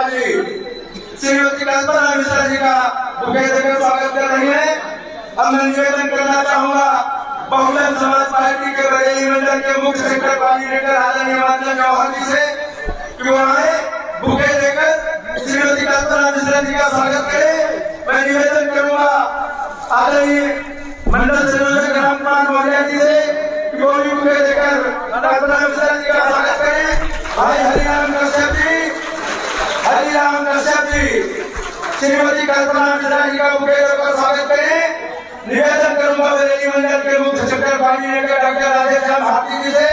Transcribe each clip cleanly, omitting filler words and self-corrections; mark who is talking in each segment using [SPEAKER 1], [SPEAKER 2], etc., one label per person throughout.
[SPEAKER 1] मिश्रा जी श्रीमती कल्पना मिश्रा जी का बुके देकर स्वागत कर रही है। अब मैं निवेदन करना चाहूंगा बहुजन समाज पार्टी के बरेली मंडल के मुख्य सेक्टर कोऑर्डिनेटर आदरणीय माननीय जवाहर जी से कि वो आए बुके देकर श्रीमती कल्पना मिश्रा जी का स्वागत करें। मैं निवेदन करूंगा आदरणीय मंडल संयोजक रामकुमार मौर्य जी से कि वो भी बुके देकर कल्पना मिश्रा जी का स्वागत करें। भाई हरिराम कश्यप जी श्रीमती कल्पना मिश्रा जी का बुके देकर स्वागत करें। निवेदन करूंगा बरेली मंडल के मुख्य sector coordinator doctor Radheshyam Bharti ji से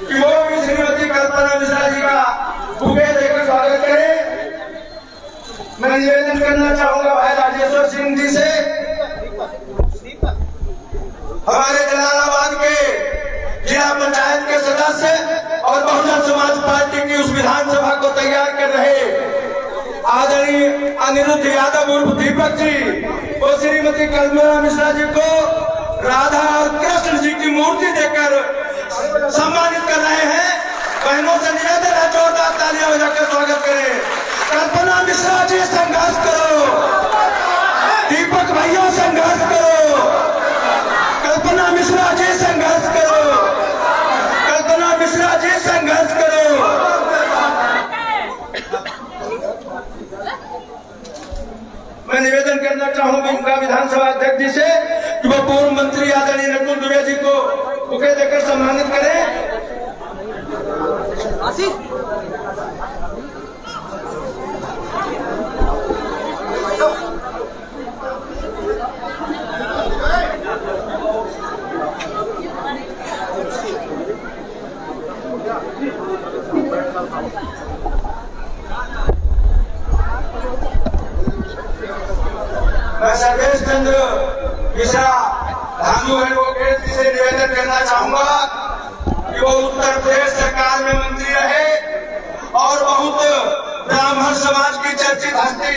[SPEAKER 1] कि वो भी श्रीमती कल्पना मिश्रा जी का बुके देकर स्वागत करें। मैं निवेदन करना चाहूंगा भाई राजेश्वर सिंह जी से हमारे जलालाबाद के जिला पंचायत के सदस्य और बहुजन समाज पार्टी की उस विधानसभा को तैयार कर रहे आदरणीय अनिरुद्ध यादव उर्फ दीपक जी वो श्रीमती कल्पना मिश्रा जी को राधा और कृष्ण जी की मूर्ति देकर सम्मानित कर रहे हैं। बहनों से निवेदन है जोरदार तालियां बजाकर स्वागत करें। कल्पना मिश्रा जी संघर्ष करो, दीपक भैया संघर्ष करो, कल्पना मिश्रा जी संघर्ष करो, कल्पना मिश्रा जी संघर्ष करो। मैं निवेदन करना चाहूंगा विधानसभा अध्यक्ष जी से कि वो पूर्व मंत्री आदरणीय नकुल दुबे जी को बुके देकर सम्मानित करें। मैं सर्वेश चंद्र मिश्रा धामू एडवोकेट जी से निवेदन करना चाहूंगा कि वो उत्तर प्रदेश सरकार में मंत्री रहे और बहुत ब्राह्मण समाज की चर्चित हस्ती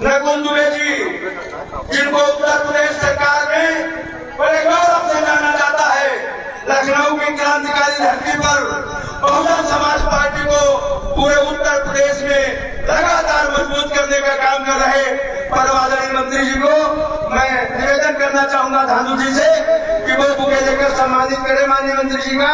[SPEAKER 1] नकुल दुबे जी जिनको उत्तर प्रदेश सरकार में बड़े गौरव से जाना जाता है। लखनऊ की क्रांतिकारी धरती पर बहुजन समाज पार्टी को पूरे उत्तर प्रदेश में लगातार मजबूत करने का काम कर रहे परम आदरणीय मंत्री जी को मैं निवेदन करना चाहूंगा धानु जी से कि वो बुके देकर सम्मानित करें माननीय मंत्री जी का।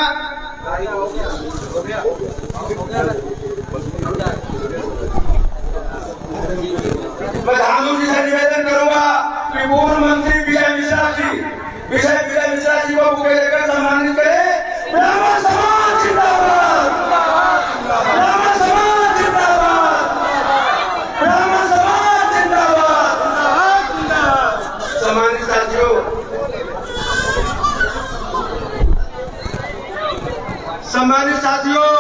[SPEAKER 1] मैं धानु जी से निवेदन करूंगा कि पूर्व मंत्री विजय मिश्रा जी को बुके देकर सम्मानित करें। ब्राह्मण समाज जिंदाबाद, ब्राह्मण समाज जिंदाबाद, ब्राह्मण समाज जिंदाबाद। सम्मानित साथियों,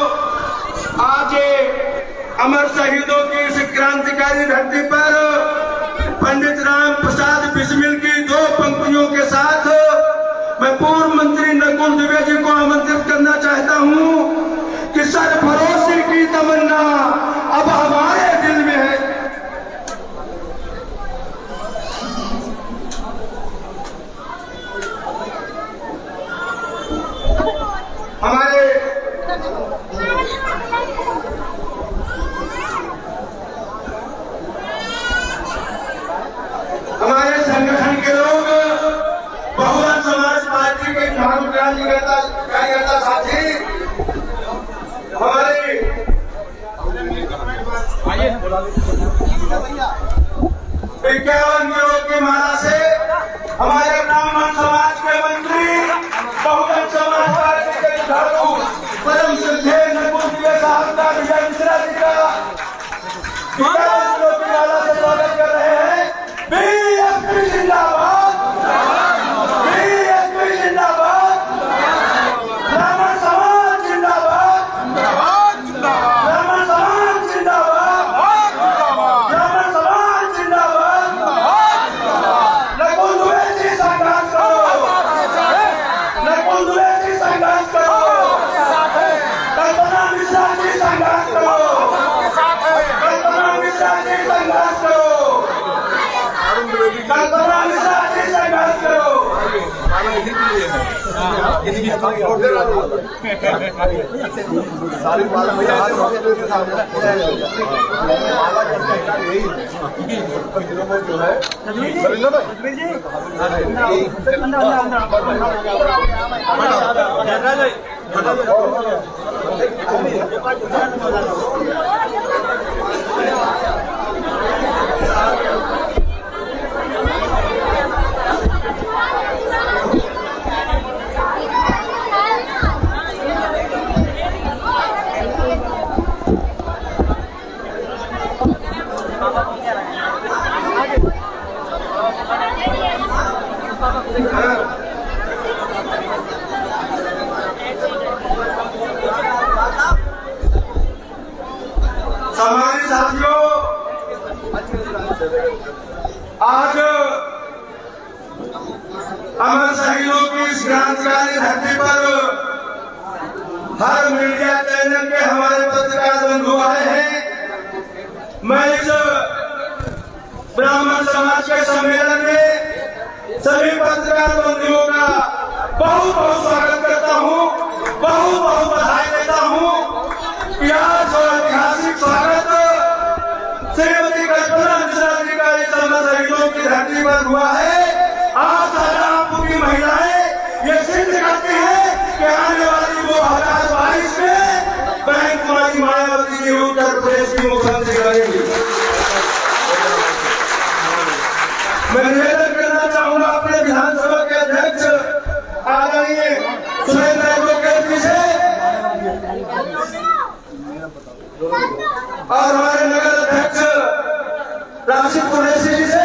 [SPEAKER 1] आज अमर शहीदों की इस क्रांतिकारी धरती पर पंडित राम प्रसाद बिस्मिल की दो पंक्तियों के साथ मैं पूर्व मंत्री नकुल दुबे जी को आमंत्रित करना चाहता हूं कि सरफरोशी की तमन्ना अब हमारे दिल में है। हमारे संगठन के लोग बहुजन समाज पार्टी के कार्यकर्ता साथी हमारे 51 करोड़ की माला से हमारे ब्राह्मण समाज के मंत्री बहुजन समाज पार्टी के झाड़ू परम श्रद्धेय नकुल दुबे साहब का विजय मिश्रा जी का 51 करोड़ की माला से स्वागत कर रहे हैं। बीएसपी जिंदाबाद, बीएसपी जिंदाबाद, ब्राह्मण समाज जिंदाबाद, ब्राह्मण समाज जिंदाबाद, ब्राह्मण समाज जिंदाबाद। नकुल दुबे जी संघर्ष करो, नकुल दुबे जी संघर्ष करो, कल्पना मिश्रा जी संघर्ष करो, कल्पना मिश्रा जी संघर्ष करो, कल्पना मिश्रा जी संघर्ष करो।
[SPEAKER 2] सारी बात भैया जो है
[SPEAKER 1] सम्मानित साथियों, आज अमर शहीदों की इस क्रांतिकारी धरती पर हर मीडिया चैनल के हमारे पत्रकार बंधु आए हैं। मैं इस ब्राह्मण समाज के सम्मेलन में सभी पत्रकार बंधुओं का बहुत बहुत स्वागत करता हूँ, बहुत बहुत बधाई देता हूँ। आज ऐतिहासिक स्वागत श्रीमती कल्पना मिश्रा जी का इस अमर शहीदों की धरती पर हुआ है। आज शाहजहांपुर की महिलाएं ये सिद्ध करती हैं कि आने वाली 2022 में बैंक माई मायावती जी उत्तर प्रदेश की मुख्यमंत्री बनेगी। मैं निवेदन करना चाहूंगा अपने विधानसभा के अध्यक्ष आदरणीय सुरेंद्र गोकेल जी से और हमारे नगर अध्यक्ष राशिद कुरैशी जी से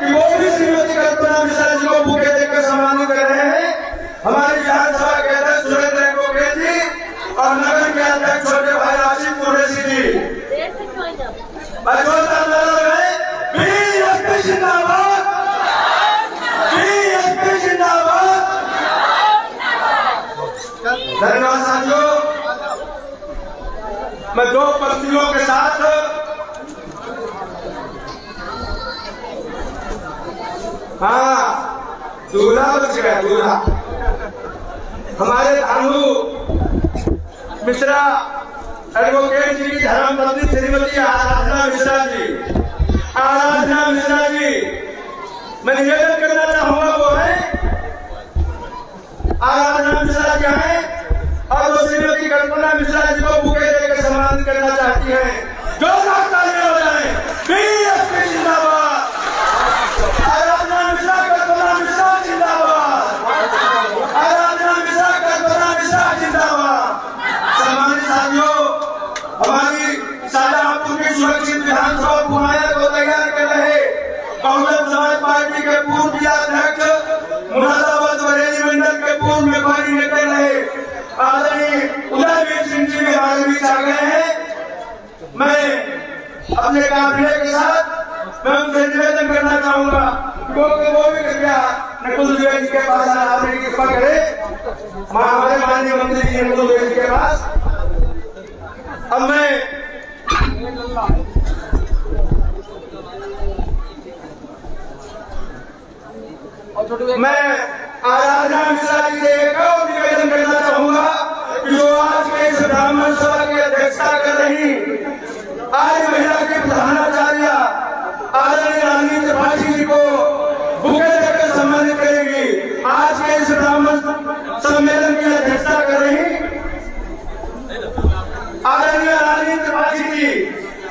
[SPEAKER 1] कि वो भी श्रीमती कल्पना मिश्रा जी को बुके देकर सम्मानित कर रहे हैं। हमारे विधानसभा के अध्यक्ष सुरेंद्र गोकेल जी और नगर के अध्यक्ष छोटे भाई राशिद कुरैशी जी बीएसपी जिंदाबाद, बीएसपी जिंदाबाद। धन्यवाद साथियों। मैं दो पंक्तियों के साथ दूल्हा बच गया, दूल्हा हमारे धानु मिश्रा एडवोकेट जी की धर्मपत्नी श्रीमती आराधना मिश्रा जी, आराधना मिश्रा जी, मैं निवेदन करना चाहूंगा वो है आराधना मिश्रा जी है और वो श्रीमती कल्पना मिश्रा जी को बुके देकर सम्मानित करना चाहती हैं। जो तालियां हो जाए। बीएसपी जिंदाबाद, आराधना मिश्रा कल्पना मिश्रा जिंदाबाद, आराधना मिश्रा कल्पना मिश्रा जिंदाबाद। सम्मानित साथियों, हमारी शाहजहांपुर की सुरक्षित विधानसभा कुमाया को तैयार कर रहे बहुजन समाज पार्टी के पूर्व जिलाध्यक्ष मुरादाबाद बरेली मंडल के पूर्व में कोऑर्डिनेटर रहे आदरणीय उदयवीर सिंह जी हमारे बीच आ गए हैं। मैं अपने काफिले के साथ मैं उनसे निवेदन करना चाहूंगा क्योंकि वो भी कृपया नकुल द्विवेदी के पास आपने कृपा करे, हमारे माननीय मंत्री जी नकुल द्विवेदी के पास। अब मैं आराधना मिश्रा जी से एक और निवेदन करना चाहूंगा कि जो आज के इस ब्राह्मण सभा की अध्यक्षता कर रही आज महिला की प्रधानाचार्य आदरणीय रानी त्रिपाठी जी को बुके देकर सम्मानित करेगी। आज के इस ब्राह्मण सम्मेलन की अध्यक्षता कर रही आदरणीय रानी त्रिपाठी जी,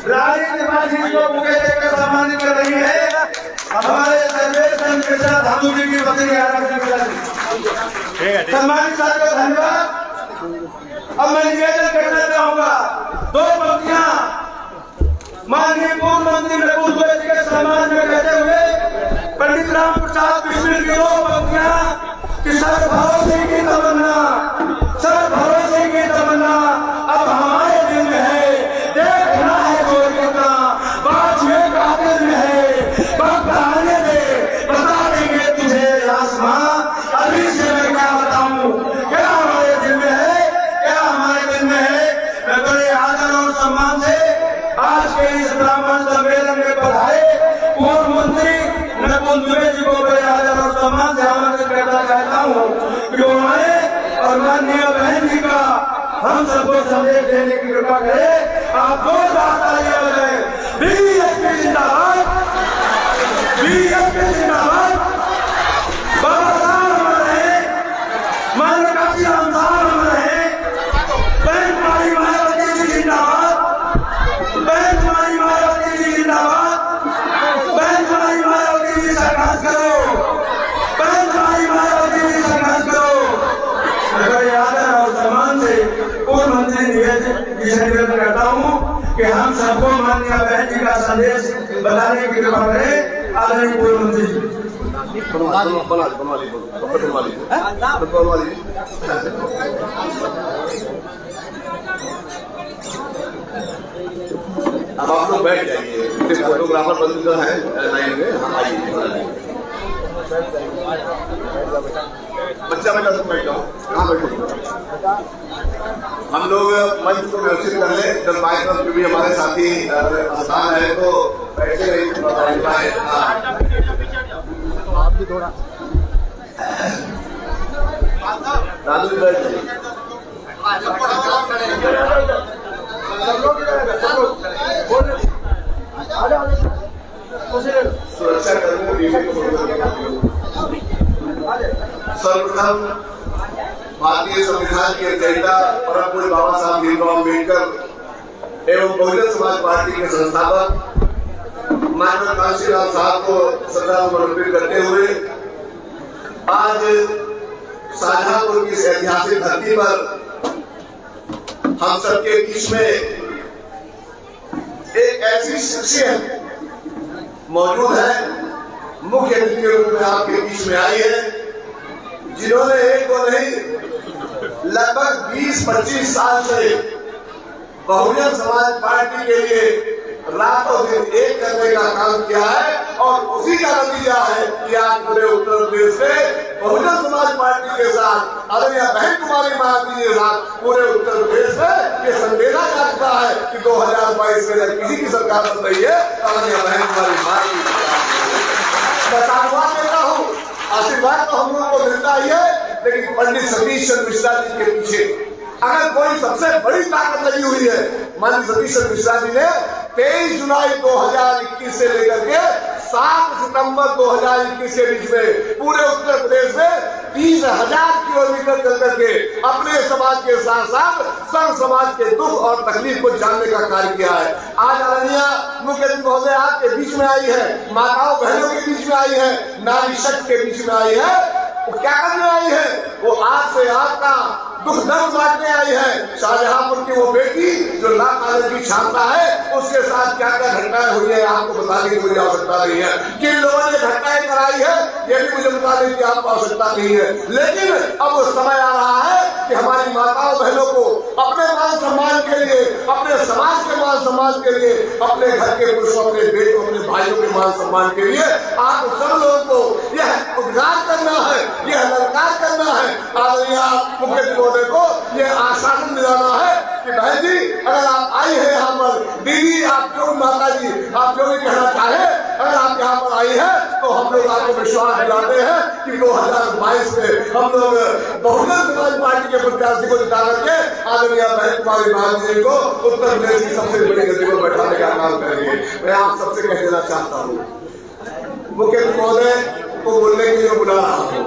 [SPEAKER 1] रानी त्रिपाठी जी को बुके देकर सम्मानित कर रही है हमारे सर्वेश मिश्रा धामू जी की पत्नी आराधना मिश्रा जी। सम्मानित साथियों, धन्यवाद। अब मैं निवेदन करना चाहूंगा दो पंक्तियां माननीय पूर्व मंत्री नकुल द्विवेदी के सम्मान में कहते हुए पंडित राम प्रसाद बिस्मिल की दो पंक्तियां कि सर भरोसे की तमन्ना, सर भरोसे की तमन्ना अब हमारे दिल में है, देखना है जोर कितना बात में कातिल में है, वक्त आने दे बता देंगे तुझे आसमां, अभी से मैं क्या बताऊं क्या हमारे दिल में है, क्या हमारे दिल में है। मैं बड़े आदर और सम्मान से आज के इस ब्राह्मण सम्मेलन में पधारे पूर्व मंत्री नकुल द्विवेदी को बड़े आदर और सम्मान से आमंत्रित करना चाहता हूँ। हम सबको संदेश देने की कृपा करें। आप जोरदार तालियां बजाएं। बीएसपी जिंदाबाद, बीएसपी जिंदाबाद। बाबा साहब अमर रहे, माननीय काशीराम साहब अमर रहे। बहन कुमारी मायावती जी जिंदाबाद, बहन कुमारी मायावती जी जिंदाबाद, बहन कुमारी मायावती जी संघर्ष करो, बहन कुमारी मायावती जी संघर्ष करो। बड़े आदर और सम्मान से पूर्व मंत्री निवेदन करता हूँ कि हम सबको माननीय बहन जी का संदेश बताने की कृपा करें। आदरणीय पूर्व मंत्री जी।
[SPEAKER 2] अब आप लोग बैठ जाइए, फोटोग्राफर बंद है लाइन में। हाँ आइए, बच्चा बेटा तुम बैठ जाओ। कहाँ बैठो? हम लोग मंच को व्यवस्थित कर ले। जब बाई तरफ भी हमारे साथी स्थान है तो बैठे रहिए। आप भी थोड़ा राजू भी बैठ जाइए। सुरक्षा कर्मी सर्वप्रथम भारतीय संविधान के रचयिता परम पूज्य बाबा साहब भीमराव अम्बेडकर एवं बहुजन समाज पार्टी के संस्थापक माननीय काशीराम साहब को श्रद्धांजलि अर्पित करते हुए आज शाहजहांपुर की इस ऐतिहासिक धरती पर हम सबके बीच में एक ऐसी शख्सियत मौजूद है, मुख्य अतिथि के रूप में आपके बीच में आई है, जिन्होंने एक को नहीं लगभग 20-25 साल से बहुजन समाज पार्टी के लिए रातों दिन एक करने का काम किया है और उसी का नतीजा है कि आज पूरे उत्तर प्रदेश में बहुजन समाज पार्टी के साथ आदरणीय बहन कुमारी मायावती के साथ पूरे उत्तर प्रदेश में ये संदेशा जा चुका है कि 2022 में जब किसी की सरकार बन रही है आदरणीय बहन कुमारी मायावती मैं साधुवाद देता हूँ। आशीर्वाद तो हम लोगों को मिलता ही है, लेकिन पंडित सतीश चंद्र मिश्रा जी के पीछे अगर कोई सबसे बड़ी ताकत लगी हुई है, माननीय सतीश चंद्र मिश्रा जी ने 23 जुलाई 2021 से लेकर के 7 सितंबर 2021 के बीच में पूरे उत्तर प्रदेश में 30,000 किलोमीटर चल करके अपने समाज के साथ साथ सर्व समाज के दुख और तकलीफ को जानने का कार्य किया है। आज आदरणीय मुख्य अतिथि महोदय आपके बीच में आई है, माताओं बहनों के बीच में आई है, नारी शक्ति के बीच में आई है। वो क्या करने आई है? वो आज से आपका दुख दर्द बांटने आई है। शाहजहांपुर की वो बेटी जो ला कॉलेज की छात्रा है, उसके साथ क्या क्या घटनाएं हुई है आपको बताने की मुझे आवश्यकता नहीं है। किन लोगों ने घटनाएं कराई है ये भी मुझे बताने की आपको आवश्यकता नहीं है। लेकिन अब वो समय आ रहा है कि हमारी माताओं बहनों को अपने मान सम्मान के लिए, अपने समाज के मान सम्मान के लिए, अपने घर के पुरुषों, अपने बेटों, अपने भाइयों के मान सम्मान के लिए आप सब लोगों को यह उद्गार करना है, यह ललकार करना है। आदरणीय मुख्य को ये आश्वासन दिलाना है कि बहन जी अगर आप आई है यहाँ पर, दीदी आप जो माता जी आप जो भी कहना चाहे, अगर आप यहाँ पर आई है तो हम लोग आपको विश्वास दिलाते हैं कि 2022 में हम लोग बहुजन समाज पार्टी के प्रत्याशी को जिता करके आदरणीय बहन कुमारी मायावती जी को उत्तर प्रदेश की सबसे बड़ी गद्दी को बैठाने का काम करेंगे। मैं आप सबसे कह देना चाहता हूँ, मुख्य महोदय को बोलने के लिए बुला रहा हूँ,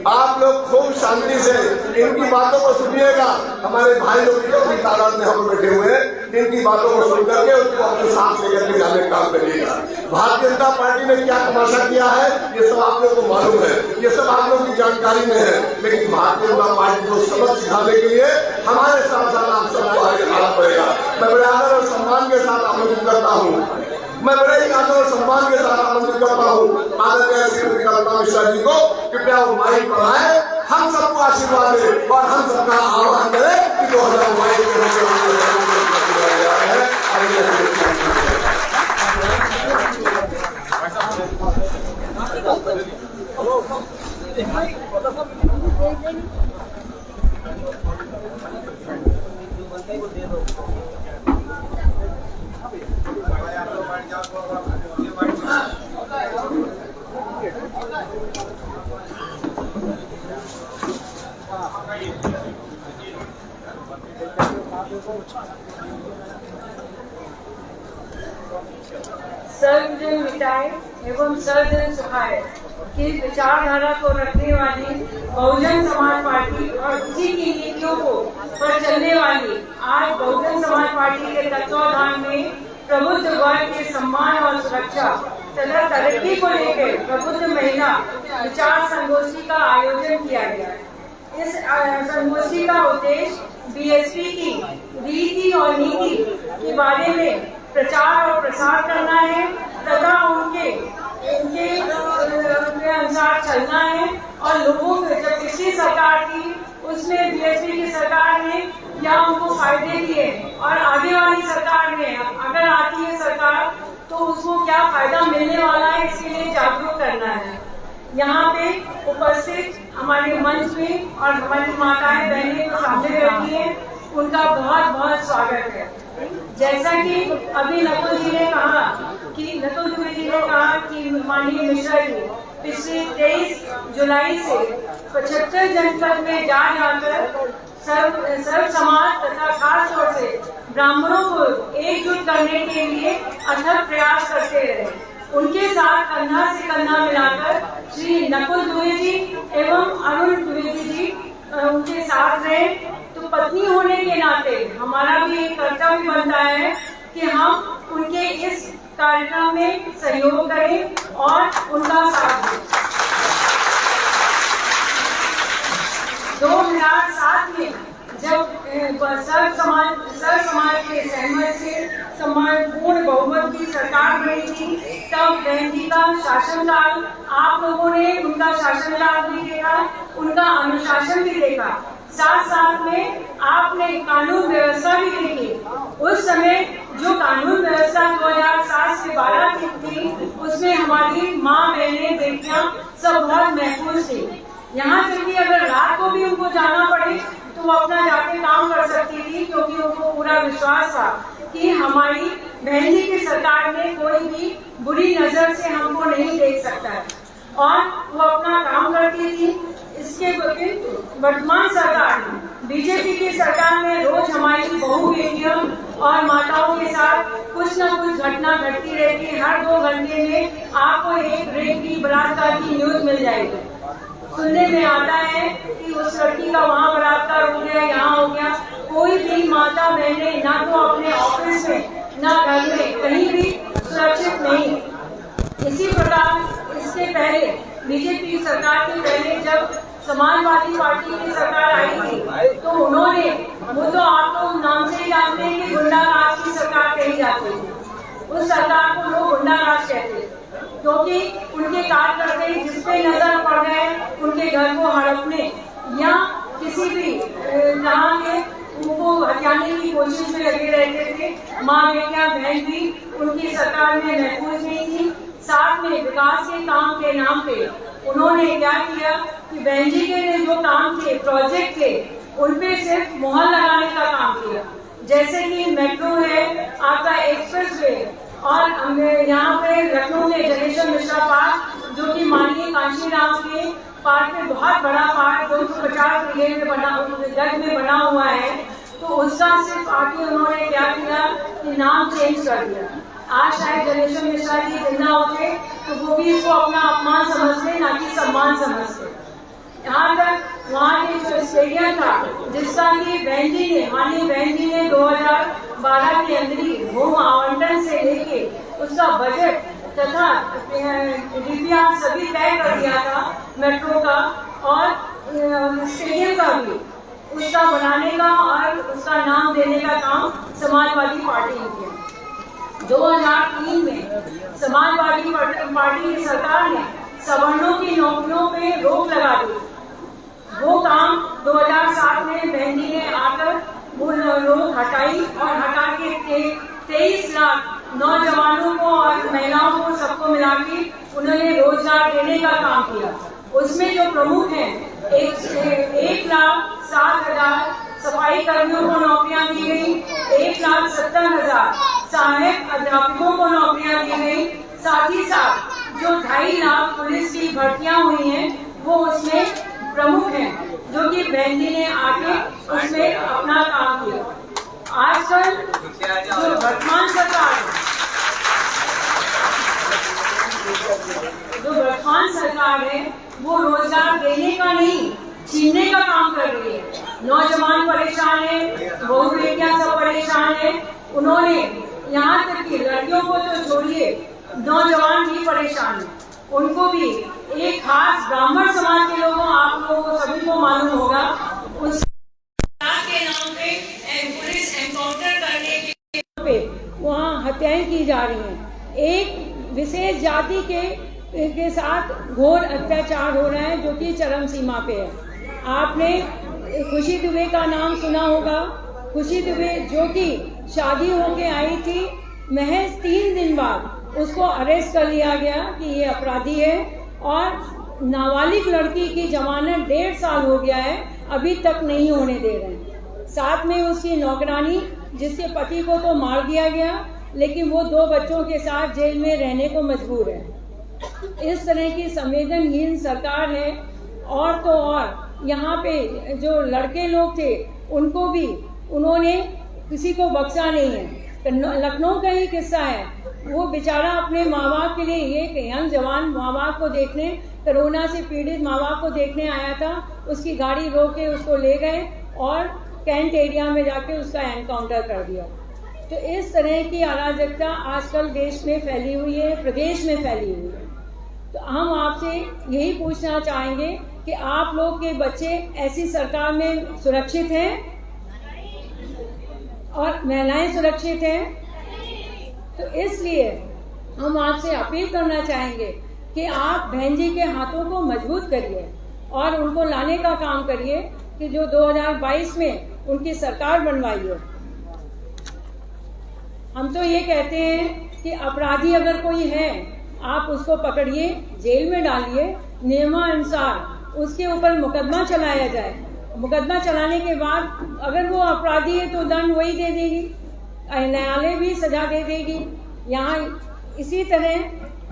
[SPEAKER 2] आप लोग खूब शांति से इनकी बातों को सुनिएगा। हमारे भाई लोग की तादाद में हम बैठे हुए हैं, इनकी बातों को सुन करके उनको अपने साथ लेकर के जाने का काम करिएगा। भारतीय जनता पार्टी ने क्या तमाशा किया है ये सब आप लोग को मालूम है, ये सब आप लोग की जानकारी में है। लेकिन भारतीय जनता पार्टी को सबक सिखाने के लिए हमारे साथ साथ आप सबको आगे आना पड़ेगा। मैं बड़े आदर और सम्मान के साथ आमंत्रित करता हूँ, मैं बड़े ही आदर और सम्मान के साथ आमंत्रित करता हूँ आदरणीय श्री कल्पना मिश्रा जी को, कृपया वो माइक पर आए, हम सबको आशीर्वाद दे और हम सबका आह्वान करें कि 2022 में
[SPEAKER 3] सर्वजन मिटाए एवं सर्वजन सुखाए की विचारधारा को रखने वाली बहुजन समाज पार्टी और उसी की नीतियों को पर चलने वाली आज बहुजन समाज पार्टी के तत्वाधान में प्रबुद्ध वर्ग के सम्मान और सुरक्षा तथा तरक्की को लेकर प्रबुद्ध महिला विचार संगोष्ठी का आयोजन किया गया। इस संगोष्ठी का उद्देश्य बीएसपी की रीति और नीति के बारे में प्रचार और प्रसार करना है तथा उनके अनुसार चलना है और लोगों को जब पिछली सरकार थी उसमें बीएसपी की सरकार ने क्या उनको फायदे दिए और आगे वाली सरकार में अगर आती है सरकार तो उसको क्या फायदा मिलने वाला है, इसके लिए जागरूक करना है। यहाँ पे उपस्थित हमारे मंच में और हमारी माताएं बहनें को सामने बैठी हैं, उनका बहुत बहुत स्वागत है। जैसा कि अभी नकुल जी ने कहा कि माननीय मिश्रा जी पिछले 23 जुलाई से 75 जनपद में जाकर सर्व समाज तथा खास तौर से ब्राह्मणों को एकजुट करने के लिए अथक प्रयास करते रहे। उनके साथ कंधा से कंधा मिलाकर श्री नकुल द्विवेदी एवं अरुण द्विवेदी जी उनके साथ रहे। तो पत्नी होने के नाते हमारा भी एक कर्तव्य बनता है कि हम उनके इस कार्यक्रम में सहयोग करें और उनका साथ दें। 2007 में जब सर्व समाज के सहमत से सम्मानपूर्ण बहुमत की सरकार बनी थी, तब बहन जी का शासनकाल आप लोगों ने उनका शासनकाल भी देखा, उनका अनुशासन भी देखा, साथ साथ में आपने कानून व्यवस्था भी देखी। उस समय जो कानून व्यवस्था 2007 से 12 की थी उसमें हमारी माँ बहनें बेटियां सब बहुत महफूज थी। यहाँ तक कि अगर रात को भी उनको जाना पड़े तो वो अपना जाके काम कर सकती थी, क्योंकि उनको पूरा विश्वास था कि हमारी बहन जी की सरकार में कोई भी बुरी नजर से हमको नहीं देख सकता है और वो अपना काम करती थी। इसके वर्तमान सरकार में बीजेपी की सरकार में रोज हमारी बहू बेटियों और माताओं के साथ कुछ न कुछ घटना घटती रहती है। हर 2 घंटे में आपको एक रेप की बलात्कार की न्यूज मिल जाएगी। सुनने में आता है कि उस लड़की का वहाँ बलात्कार हो गया, यहाँ हो गया। कोई भी माता बहने ना तो अपने ऑफिस में ना घर में कहीं भी सुरक्षित नहीं। इसी प्रकार इससे पहले बीजेपी सरकार के पहले जब समाजवादी पार्टी की सरकार आई थी तो उन्होंने, वो तो आप लोग नाम से ही जानते हैं कि गुंडा राज की सरकार कही जाती थी। उस सरकार को लोग गुंडा राज कहते थे क्योंकि उनके कार्यकर्ता जिसपे नजर पड़ गए उनके घर को हड़पने या किसी भी जहाँ के उनको हथियाने की कोशिश में लगे रहते थे। माँ बेटियां बहन भी उनकी सरकार में महफूज नहीं थी। साथ में विकास के काम के नाम पे उन्होंने क्या किया कि बहन जी के जो काम थे, प्रोजेक्ट थे, उनपे सिर्फ मोहर लगाने का काम किया। जैसे कि मेट्रो है, आपका एक्सप्रेस वे और यहाँ पे लखनऊ में जनेश्वर मिश्रा पार्क जो कि माननीय कांशीराम के पार्क में बहुत बड़ा पार्क 250 गज में बना हुआ है, तो उसका सिर्फ आके उन्होंने क्या किया कि नाम चेंज कर दिया। आज शायद जनेश्वर मिश्रा जी जिंदा होते तो वो भी इसको अपना अपमान समझते ना कि सम्मान समझते। यहाँ तक वहाँ के जो स्टेडियम था जिसका कि माननीय बहन जी ने 2012 के अंदर ही भूमि आवंटन से लेके उसका बजट तथा डीपीआर सभी तय कर दिया था मेट्रो का और स्टेडियम का भी, उसका बनाने का और उसका नाम देने का काम समाजवादी पार्टी ने किया। 2003 में समाजवादी पार्टी की सरकार ने सवर्णों की नौकरियों पे रोक लगा दी। वो काम 2007 में बहन जी ने आकर वो रोक हटाई और हटा के 23 लाख नौजवानों को और महिलाओं को सबको मिला के उन्होंने रोजगार देने का काम किया। उसमें जो प्रमुख हैं 1,07,000 सफाई कर्मियों को नौकरियां दी गई, 1,70,000 सहायक अध्यापकों को नौकरियां दी गई। साथ ही साथ जो 2.5 लाख पुलिस की भर्तियां हुई हैं वो उसमें प्रमुख हैं, जो कि बहन जी ने आके उसमें अपना काम किया। आजकल जो वर्तमान सरकार है वो रोजगार देने का नहीं, छीनने का काम कर रही है। नौजवान परेशान है, बहू बेटियां सब परेशान है। उन्होंने यहाँ तक कि लड़कियों को तो छोड़िए, नौजवान भी परेशान है। उनको भी एक खास ब्राह्मण समाज के लोगों, आप लोगों को सभी को मालूम होगा, उस के नाम पे पुलिस एनकाउंटर करने के नाम पे वहाँ हत्याएं की जा रही हैं। एक विशेष जाति के साथ घोर अत्याचार हो रहा है जो कि चरम सीमा पे है। आपने खुशी दुबे का नाम सुना होगा। खुशी दुबे जो कि शादी होके आई थी, महज 3 दिन बाद उसको अरेस्ट कर लिया गया कि ये अपराधी है, और नाबालिग लड़की की जमानत 1.5 साल हो गया है, अभी तक नहीं होने दे रहे हैं। साथ में उसकी नौकरानी, जिसके पति को तो मार दिया गया, लेकिन वो 2 बच्चों के साथ जेल में रहने को मजबूर है। इस तरह की संवेदनहीन सरकार है। और तो और यहाँ पे जो लड़के लोग थे उनको भी उन्होंने किसी को बख्शा नहीं है। तो लखनऊ का ही किस्सा है, वो बेचारा अपने माँ बाप के लिए, एक यंग जवान माँ बाप को देखने, कोरोना से पीड़ित माँ बाप को देखने आया था। उसकी गाड़ी रोक के उसको ले गए और कैंट एरिया में जाके उसका एनकाउंटर कर दिया। तो इस तरह की अराजकता आजकल देश में फैली हुई है, प्रदेश में फैली हुई है। तो हम आपसे यही पूछना चाहेंगे कि आप लोग के बच्चे ऐसी सरकार में सुरक्षित हैं और महिलाएं सुरक्षित हैं। तो इसलिए हम आपसे अपील करना चाहेंगे कि आप बहन जी के हाथों को मजबूत करिए और उनको लाने का काम करिए कि जो 2022 में उनकी सरकार बनवाइए। हम तो ये कहते हैं कि अपराधी अगर कोई है, आप उसको पकड़िए, जेल में डालिए, नियमानुसार उसके ऊपर मुकदमा चलाया जाए। मुकदमा चलाने के बाद अगर वो अपराधी है तो दंड वही दे देगी, न्यायालय भी सजा दे देगी। यहाँ इसी तरह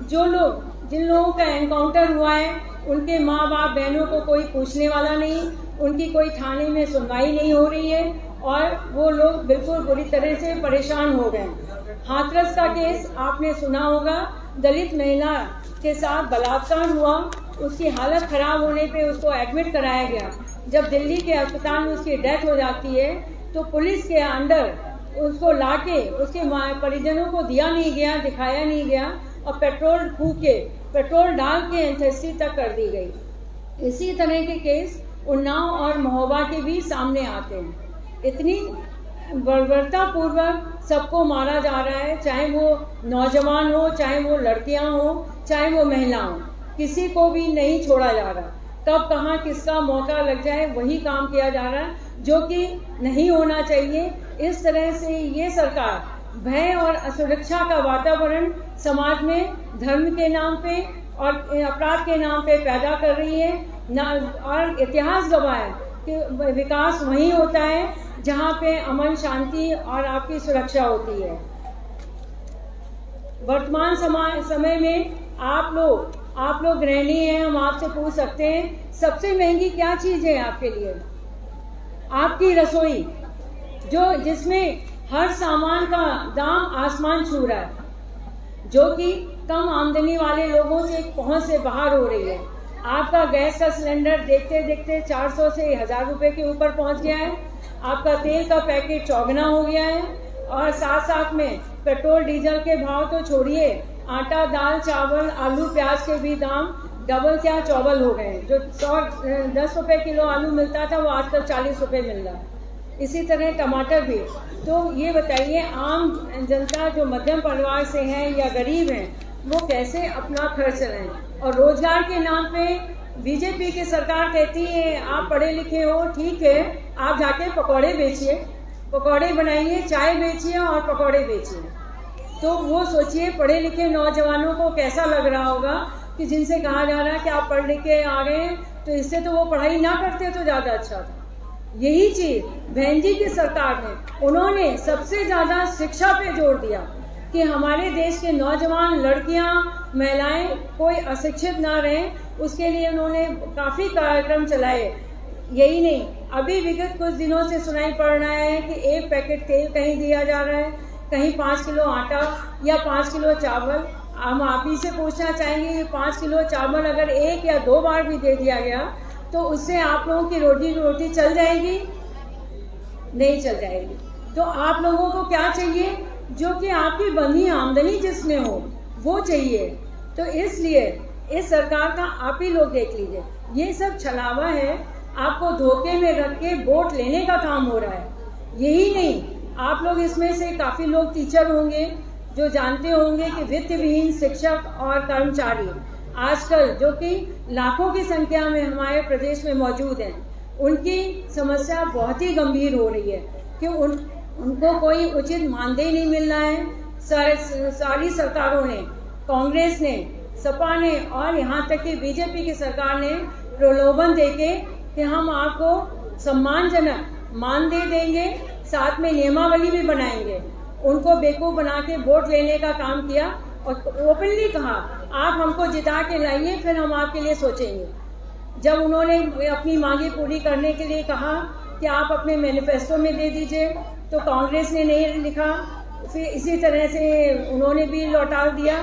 [SPEAKER 3] जिन लोगों का एनकाउंटर हुआ है, उनके माँ बाप बहनों को कोई पूछने वाला नहीं, उनकी कोई थाने में सुनवाई नहीं हो रही है और वो लोग बिल्कुल बुरी तरह से परेशान हो गए। हाथरस का केस आपने सुना होगा, दलित महिला के साथ बलात्कार हुआ, उसकी हालत खराब होने पे उसको एडमिट कराया गया। जब दिल्ली के अस्पताल में उसकी डेथ हो जाती है तो पुलिस के अंडर उसको लाके उसके परिजनों को दिखाया नहीं गया और पेट्रोल डाल के एंथेस्टी तक कर दी गई। इसी तरह के केस उन्नाव और महोबा के भी सामने आते हैं। इतनी बर्बरता पूर्वक सबको मारा जा रहा है, चाहे वो नौजवान हो, चाहे वो लड़कियां हो, चाहे वो महिला हो, किसी को भी नहीं छोड़ा जा रहा। कब कहाँ किसका मौका लग जाए वही काम किया जा रहा है, जो कि नहीं होना चाहिए। इस तरह से ये सरकार भय और असुरक्षा का वातावरण समाज में धर्म के नाम पे और अपराध के नाम पे पैदा कर रही है। और इतिहास गवाह है कि विकास वहीं होता है जहाँ पे अमन, शांति और आपकी सुरक्षा होती है। वर्तमान समय में आप लोग गृहिणी हैं, हम आपसे पूछ सकते हैं, सबसे महंगी क्या चीज है आपके लिए? आपकी रसोई, जिसमें हर सामान का दाम आसमान छू रहा है, जो कि कम आमदनी वाले लोगों से पहुंच से बाहर हो रही है। आपका गैस का सिलेंडर देखते देखते 400 से 1000 रुपए के ऊपर पहुंच गया है। आपका तेल का पैकेट चौगुना हो गया है और साथ में पेट्रोल डीजल के भाव तो छोड़िए, आटा, दाल, चावल, आलू, प्याज के भी दाम डबल क्या चौबल हो गए। जो 10 रुपए किलो आलू मिलता था वो आजकल 40 रुपए मिल रहा है। इसी तरह टमाटर भी। तो ये बताइए, आम जनता जो मध्यम परिवार से है या गरीब हैं, वो कैसे अपना खर्च चलाएं? और रोजगार के नाम पे बीजेपी की सरकार कहती है आप पढ़े लिखे हो, ठीक है, आप जाके पकौड़े बेचिए, पकौड़े बनाइए, चाय बेचिए और पकौड़े बेचिए। तो वो सोचिए पढ़े लिखे नौजवानों को कैसा लग रहा होगा कि जिनसे कहा जा रहा है कि आप पढ़ लिख के आ गए हैं, तो इससे तो वो पढ़ाई ना करते तो ज्यादा अच्छा था। यही चीज बहन जी की सरकार ने, उन्होंने सबसे ज्यादा शिक्षा पे जोर दिया कि हमारे देश के नौजवान, लड़कियां, महिलाएं कोई अशिक्षित ना रहें। उसके लिए उन्होंने काफी कार्यक्रम चलाए। यही नहीं, अभी विगत कुछ दिनों से सुनाई पड़ रहा है कि 1 पैकेट तेल कहीं दिया जा रहा है, कहीं 5 किलो आटा या 5 किलो चावल। हम आप ही से पूछना चाहेंगे, ये 5 किलो चावल अगर 1 या 2 बार भी दे दिया गया तो उससे आप लोगों की रोटी चल जाएगी? नहीं चल जाएगी। तो आप लोगों को क्या चाहिए? जो कि आपकी बंधी आमदनी जिसमें हो वो चाहिए। तो इसलिए इस सरकार का आप ही लोग देख लीजिए, ये सब छलावा है, आपको धोखे में रख के वोट लेने का काम हो रहा है। यही नहीं, आप लोग इसमें से काफ़ी लोग टीचर होंगे जो जानते होंगे कि वित्त विहीन शिक्षक और कर्मचारी आजकल जो कि लाखों की संख्या में हमारे प्रदेश में मौजूद हैं, उनकी समस्या बहुत ही गंभीर हो रही है कि उनको कोई उचित मानदेय नहीं मिल रहा है। सारी सरकारों ने, कांग्रेस ने, सपा ने और यहाँ तक कि बीजेपी की सरकार ने प्रलोभन देके कि हम आपको सम्मानजनक मानदेय देंगे, साथ में नियमावली भी बनाएंगे, उनको बेवकूफ बना के वोट लेने का काम किया और ओपनली कहा आप हमको जिता के लाइए, फिर हम आपके लिए सोचेंगे। जब उन्होंने अपनी मांगे पूरी करने के लिए कहा कि आप अपने मैनिफेस्टो में दे दीजिए, तो कांग्रेस ने नहीं लिखा, फिर इसी तरह से उन्होंने भी लौटा दिया।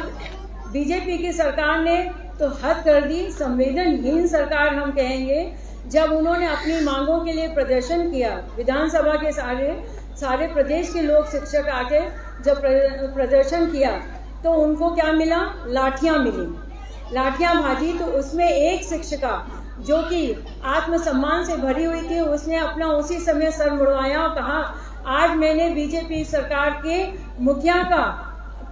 [SPEAKER 3] बीजेपी की सरकार ने तो हद कर दी, संवेदनहीन सरकार हम कहेंगे। जब उन्होंने अपनी मांगों के लिए प्रदर्शन किया, विधानसभा के सारे प्रदेश के लोग शिक्षक आके जब प्रदर्शन किया तो उनको क्या मिला? लाठियां मिली, लाठियां भाजी। तो उसमें एक शिक्षिका जो कि आत्मसम्मान से भरी हुई थी, उसने अपना उसी समय सर मुड़वाया और कहा आज मैंने बीजेपी सरकार के मुखिया का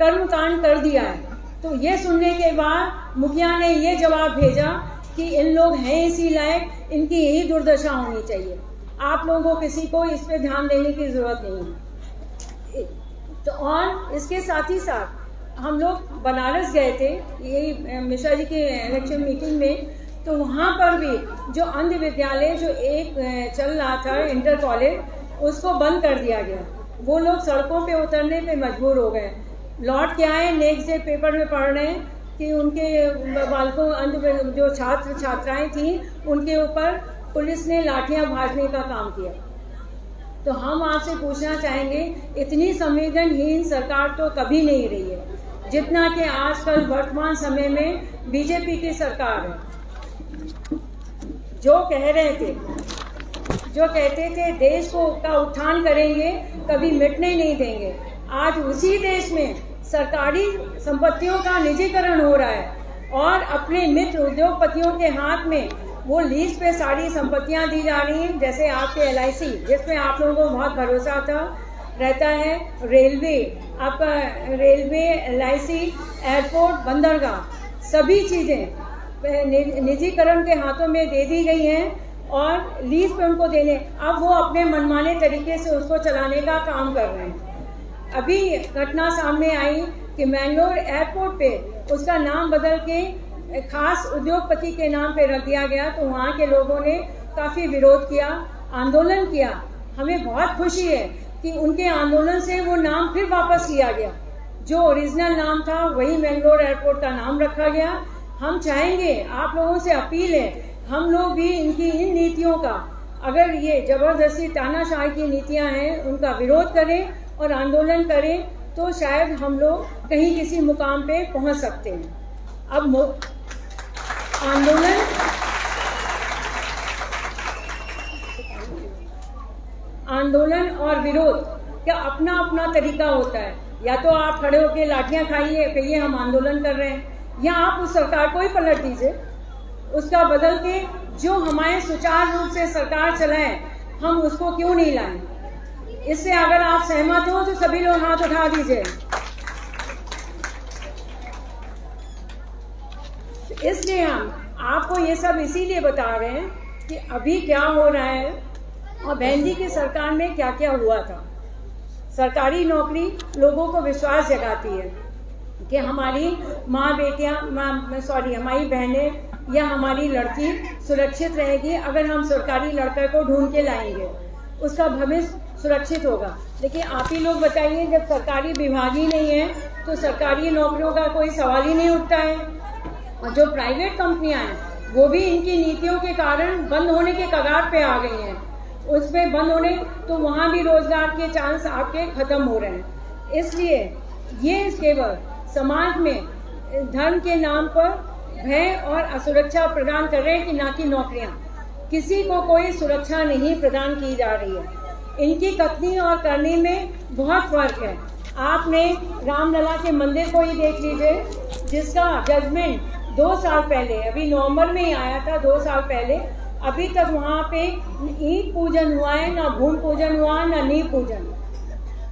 [SPEAKER 3] कर्मकांड कर दिया है। तो ये सुनने के बाद मुखिया ने ये जवाब भेजा कि इन लोग हैं इसी लायक, इनकी यही दुर्दशा होनी चाहिए। आप लोगों को किसी को इस पे ध्यान देने की जरूरत नहीं है। तो और इसके साथ ही साथ हम लोग बनारस गए थे यही मिश्रा जी के इलेक्शन मीटिंग में, तो वहाँ पर भी जो अंध विद्यालय जो एक चल रहा था इंटर कॉलेज, उसको बंद कर दिया गया। वो लोग सड़कों पे उतरने पे मजबूर हो गए। लौट के आए, नेक्स्ट डे पेपर में पढ़ रहे हैं कि उनके बालकों जो छात्र छात्राएं थी उनके ऊपर पुलिस ने लाठियां भाजने का काम किया। तो हम आपसे पूछना चाहेंगे, इतनी संवेदनहीन सरकार तो कभी नहीं रही है जितना कि आजकल वर्तमान समय में बीजेपी की सरकार है। जो कहते थे देश का उत्थान करेंगे, कभी मिटने नहीं देंगे, आज उसी देश में सरकारी संपत्तियों का निजीकरण हो रहा है और अपने मित्र उद्योगपतियों के हाथ में वो लीज पे सारी संपत्तियां दी जा रही हैं। जैसे आपके LIC जिसमें आप लोगों को बहुत भरोसा रहता है, रेलवे, आपका रेलवे, LIC, एयरपोर्ट, बंदरगाह, सभी चीजें निजीकरण के हाथों में दे दी गई हैं और लीज पे उनको देने, अब वो अपने मनमाने तरीके से उसको चलाने का काम कर रहे हैं। अभी घटना सामने आई कि मैंगलोर एयरपोर्ट पे उसका नाम बदल के खास उद्योगपति के नाम पे रख दिया गया। तो वहाँ के लोगों ने काफ़ी विरोध किया, आंदोलन किया। हमें बहुत खुशी है कि उनके आंदोलन से वो नाम फिर वापस लिया गया, जो ओरिजिनल नाम था वही मैंगलोर एयरपोर्ट का नाम रखा गया। हम चाहेंगे, आप लोगों से अपील है, हम लोग भी इनकी इन नीतियों का, अगर ये जबरदस्ती तानाशाही की नीतियां हैं, उनका विरोध करें और आंदोलन करें, तो शायद हम लोग कहीं किसी मुकाम पे पहुंच सकते हैं। अब आंदोलन और विरोध का अपना अपना तरीका होता है। या तो आप खड़े होकर लाठियां खाइए, कहिए हम आंदोलन कर रहे हैं, या आप उस सरकार को ही पलट दीजिए, उसका बदल के जो हमारे सुचारू रूप से सरकार चलाए हम उसको क्यों नहीं लाएं। इससे अगर आप सहमत हो तो सभी लोग हाथ उठा दीजिए। इसलिए हम आपको ये सब इसीलिए बता रहे हैं कि अभी क्या हो रहा है और बहन जी की सरकार में क्या क्या हुआ था। सरकारी नौकरी लोगों को विश्वास जगाती है कि हमारी हमारी बहनें या हमारी लड़की सुरक्षित रहेगी अगर हम सरकारी लड़के को ढूंढ के लाएंगे, उसका भविष्य सुरक्षित होगा। लेकिन आप ही लोग बताइए, जब सरकारी विभाग ही नहीं है तो सरकारी नौकरियों का कोई सवाल ही नहीं उठता है। और जो प्राइवेट कंपनियां हैं वो भी इनकी नीतियों के कारण बंद होने के कगार पे आ गई हैं। उसमें बंद होने, तो वहाँ भी रोजगार के चांस आपके खत्म हो रहे हैं। इसलिए ये केवल समाज में धर्म के नाम पर भय और असुरक्षा प्रदान कर रहे हैं कि ना कि नौकरियां। किसी को कोई सुरक्षा नहीं प्रदान की जा रही है। इनकी कथनी और करनी में बहुत फर्क है। आपने रामलला के मंदिर को ही देख लीजिए, जिसका जजमेंट 2 साल पहले, अभी नवंबर में ही आया था, 2 साल पहले, अभी तक वहाँ पे ईंट पूजन हुआ है, ना भूमि पूजन हुआ है, ना नींव पूजन।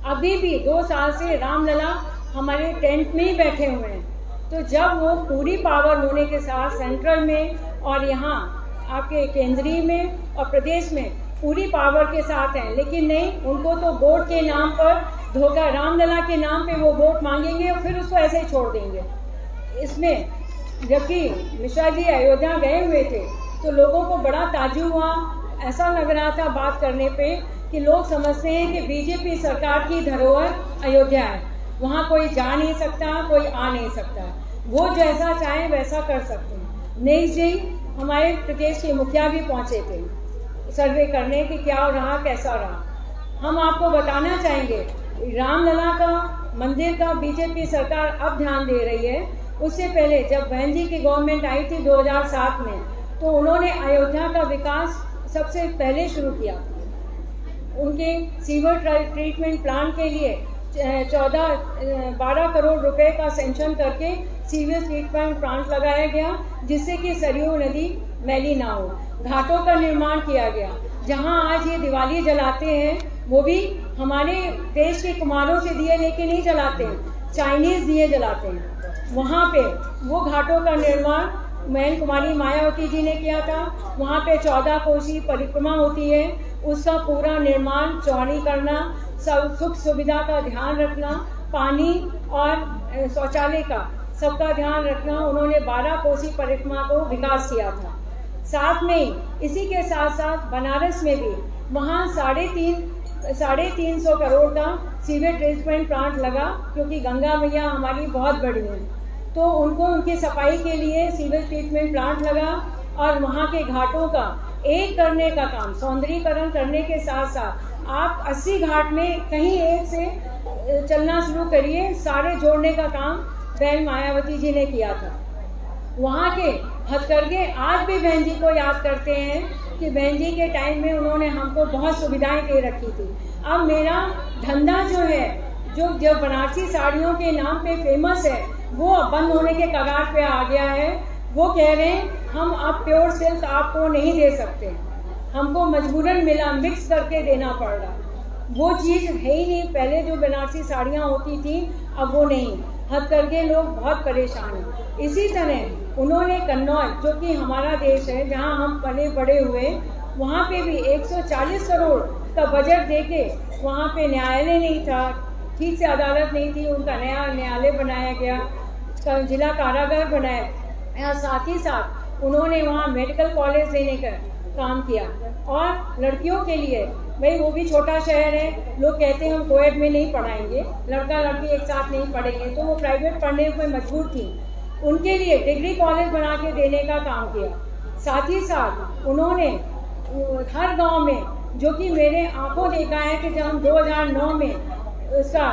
[SPEAKER 3] अभी भी 2 साल से रामलला हमारे टेंट में ही बैठे हुए हैं। तो जब वो पूरी पावर होने के साथ सेंट्रल में और यहाँ आपके केंद्रीय में और प्रदेश में पूरी पावर के साथ हैं, लेकिन नहीं, उनको तो वोट के नाम पर धोखा, रामलला के नाम पे वो वोट मांगेंगे और फिर उसको ऐसे ही छोड़ देंगे। इसमें जबकि मिश्रा जी अयोध्या गए हुए थे तो लोगों को बड़ा ताज्जुब हुआ। ऐसा लग रहा था बात करने पे कि लोग समझते हैं कि बीजेपी सरकार की धरोहर अयोध्या है, वहाँ कोई जा नहीं सकता, कोई आ नहीं सकता, वो जैसा चाहे वैसा कर सकते हैं। नहीं जी, हमारे प्रदेश के मुखिया भी पहुँचे थे सर्वे करने कि क्या रहा, कैसा रहा। हम आपको बताना चाहेंगे, रामलला का मंदिर का बीजेपी सरकार अब ध्यान दे रही है। उससे पहले जब बहन जी की गवर्नमेंट आई थी 2007 में, तो उन्होंने अयोध्या का विकास सबसे पहले शुरू किया। उनके सीवर ट्रीटमेंट प्लांट के लिए 12 करोड़ रुपए का सेंक्शन करके सीवर ट्रीटमेंट प्लांट लगाया गया, जिससे कि सरयू नदी मैली ना हो। घाटों का निर्माण किया गया। जहां आज ये दिवाली जलाते हैं, वो भी हमारे देश के कुम्हारों से दिए लेके नहीं जलाते हैं, चाइनीज दिए जलाते हैं। वहाँ पे वो घाटों का निर्माण मैन कुमारी मायावती जी ने किया था। वहाँ पे 14 कोसी परिक्रमा होती है, उसका पूरा निर्माण, चौड़ी करना, सब सुख सुविधा का ध्यान रखना, पानी और शौचालय का सबका ध्यान रखना, उन्होंने 12 कोसी परिक्रमा को विकास किया था। साथ में इसी के साथ साथ बनारस में भी वहाँ 350 करोड़ का सीवेज ट्रीटमेंट प्लांट लगा, क्योंकि गंगा मैया हमारी बहुत बड़ी है, तो उनको उनकी सफाई के लिए सीवेज ट्रीटमेंट प्लांट लगा। और वहाँ के घाटों का एक करने का काम, सौंदर्यीकरण करने के साथ साथ आप 80 घाट में कहीं एक से चलना शुरू करिए, सारे जोड़ने का काम बहन मायावती जी ने किया था। वहाँ के हथकरघे आज भी बहन जी को याद करते हैं कि बहन जी के टाइम में उन्होंने हमको बहुत सुविधाएं दे रखी थी। अब मेरा धंधा जो है, जो बनारसी साड़ियों के नाम पे फेमस है, वो अब बंद होने के कगार पे आ गया है। वो कह रहे हैं हम अब प्योर सिल्क आपको नहीं दे सकते, हमको मजबूरन मिक्स करके देना पड़ रहा। वो चीज़ है ही नहीं। पहले जो बनारसी साड़ियाँ होती थी, अब वो नहीं। हथकरघे लोग बहुत परेशान हैं। इसी तरह उन्होंने कन्नौज, जो कि हमारा देश है, जहाँ हम पले बड़े हुए, वहाँ पे भी 140 करोड़ का बजट देके वहाँ पे न्यायालय नहीं था, ठीक से अदालत नहीं थी, उनका नया न्यायालय बनाया गया, जिला कारागार बनाया। साथ ही साथ उन्होंने वहाँ मेडिकल कॉलेज देने का काम किया। और लड़कियों के लिए, भाई वो भी छोटा शहर है, लोग कहते हैं हम कोएड में नहीं पढ़ाएंगे, लड़का लड़की एक साथ नहीं पढ़ेंगे, तो वो प्राइवेट पढ़ने पर मजबूर थी। उनके लिए डिग्री कॉलेज बना के देने का काम किया। साथ ही साथ उन्होंने हर गांव में, जो कि मेरे आंखों देखा है कि जब हम 2009 में उसका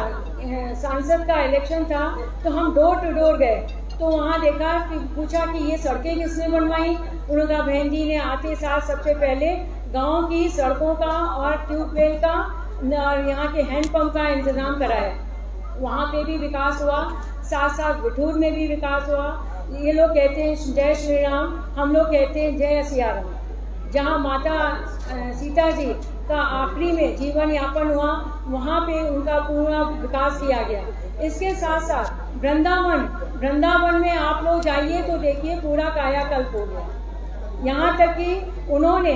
[SPEAKER 3] सांसद का इलेक्शन था, तो हम डोर टू डोर गए, तो वहाँ देखा कि पूछा कि ये सड़कें किसने बनवाई। उन्होंने कहा बहन जी ने आते साथ सबसे पहले गांव की सड़कों का और ट्यूबवेल का और यहाँ के हैंडपम्प का इंतजाम कराया। वहाँ पे भी विकास हुआ, साथ साथ बिठूर में भी विकास हुआ। ये लोग कहते हैं जय श्री राम, हम लोग कहते हैं जय सिया राम। जहाँ माता सीता जी का आखिरी में जीवन यापन हुआ, वहाँ पे उनका पूरा विकास किया गया। इसके साथ साथ वृंदावन में आप लोग जाइए तो देखिए पूरा कायाकल्प हो गया। यहाँ तक कि उन्होंने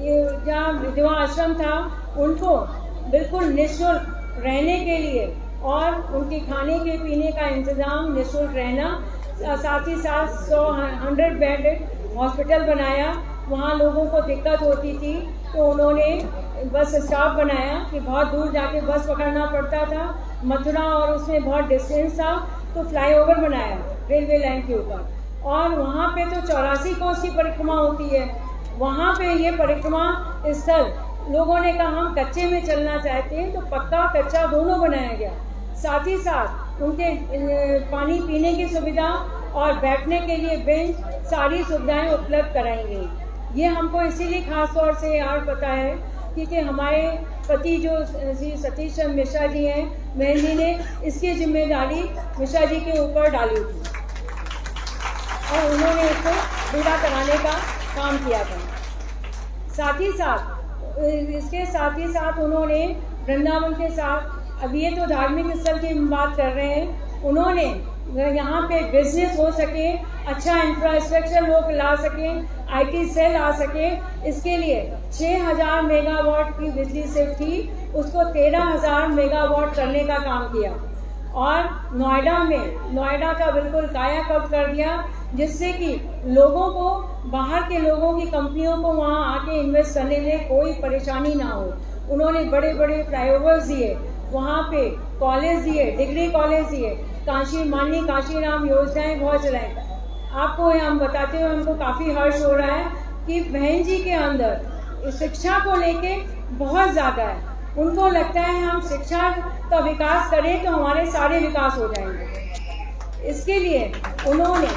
[SPEAKER 3] जहाँ विधवा आश्रम था, उनको बिल्कुल निःशुल्क रहने के लिए और उनके खाने के पीने का इंतजाम, निःशुल्क रहना, साथ ही साथ 100 बेडेड हॉस्पिटल बनाया। वहाँ लोगों को दिक्कत होती थी, तो उन्होंने बस स्टॉप बनाया कि बहुत दूर जाके बस पकड़ना पड़ता था, मथुरा और उसमें बहुत डिस्टेंस था, तो फ्लाईओवर बनाया रेलवे लाइन के ऊपर। और वहाँ पे तो 84 कोस की परिक्रमा होती है, वहाँ पे ये परिक्रमा स्थल लोगों ने कहा हम कच्चे में चलना चाहते हैं, तो पक्का कच्चा दोनों बनाया गया। साथ ही साथ उनके पानी पीने की सुविधा और बैठने के लिए बेंच, सारी सुविधाएं उपलब्ध कराई गई। ये हमको इसीलिए खास तौर से आज पता है क्योंकि हमारे पति जो श्री सतीश चंद्र मिश्रा जी हैं, बहन जी ने इसकी जिम्मेदारी मिश्रा जी के ऊपर डाली थी और उन्होंने इसको पूरा कराने का काम किया था। साथ ही साथ इसके साथ ही साथ उन्होंने वृंदावन के साथ, अब ये तो धार्मिक स्थल की बात कर रहे हैं, उन्होंने यहाँ पे बिजनेस हो सके, अच्छा इंफ्रास्ट्रक्चर लोग ला सकें, IT सेल आ सके, इसके लिए 6000 मेगावाट की बिजली सिर्फ थी, उसको 13000 मेगावाट करने का काम किया। और नोएडा का बिल्कुल कायाकल्प कर दिया, जिससे कि लोगों को, बाहर के लोगों की कंपनियों को वहाँ आके इन्वेस्ट करने में कोई परेशानी ना हो। उन्होंने बड़े बड़े फ्लाईओवर्स दिए, वहाँ पे कॉलेज दिए, डिग्री कॉलेज दिए, माननीय काशीराम योजनाएं बहुत चलाई। आपको हम बताते हुए हमको काफ़ी हर्ष हो रहा है कि बहन जी के अंदर शिक्षा को लेके बहुत ज़्यादा है। उनको लगता है हम शिक्षा का विकास करें तो हमारे सारे विकास हो जाएंगे। इसके लिए उन्होंने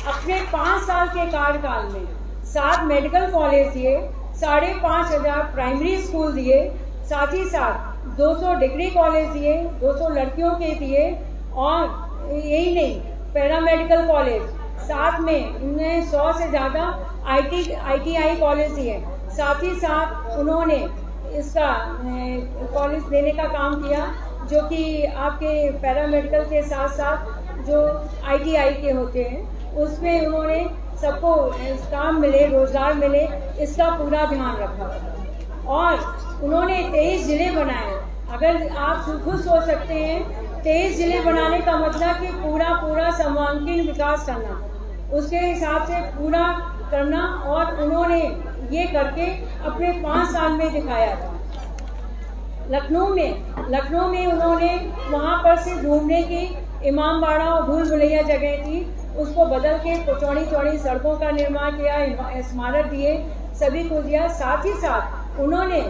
[SPEAKER 3] अपने 5 साल के कार्यकाल में 7 मेडिकल कॉलेज दिए, 5,500 प्राइमरी स्कूल दिए, साथ ही साथ 200 डिग्री कॉलेज दिए, 200 लड़कियों के दिए, और यही नहीं, पैरामेडिकल कॉलेज, साथ में उन्हें 100 से ज़्यादा ITI कॉलेज दिए। साथ ही साथ उन्होंने इसका कॉलेज देने का काम किया, जो कि आपके पैरामेडिकल के साथ साथ जो ITI के होते हैं, उसमें उन्होंने सबको काम मिले, रोजगार मिले, इसका पूरा ध्यान रखा। और उन्होंने 23 जिले बनाए। अगर आप खुद सोच सकते हैं, 23 जिले बनाने का मतलब कि पूरा सर्वांगीण विकास करना, उसके हिसाब से पूरा करना, और उन्होंने ये करके अपने 5 साल में दिखाया था। लखनऊ में उन्होंने वहाँ पर से घूमने की इमामबाड़ा और भूल भुलैया जगह थी, उसको बदल के चौड़ी सड़कों का निर्माण किया, स्मारक दिए, सभी को दिया। साथ ही साथ उन्होंने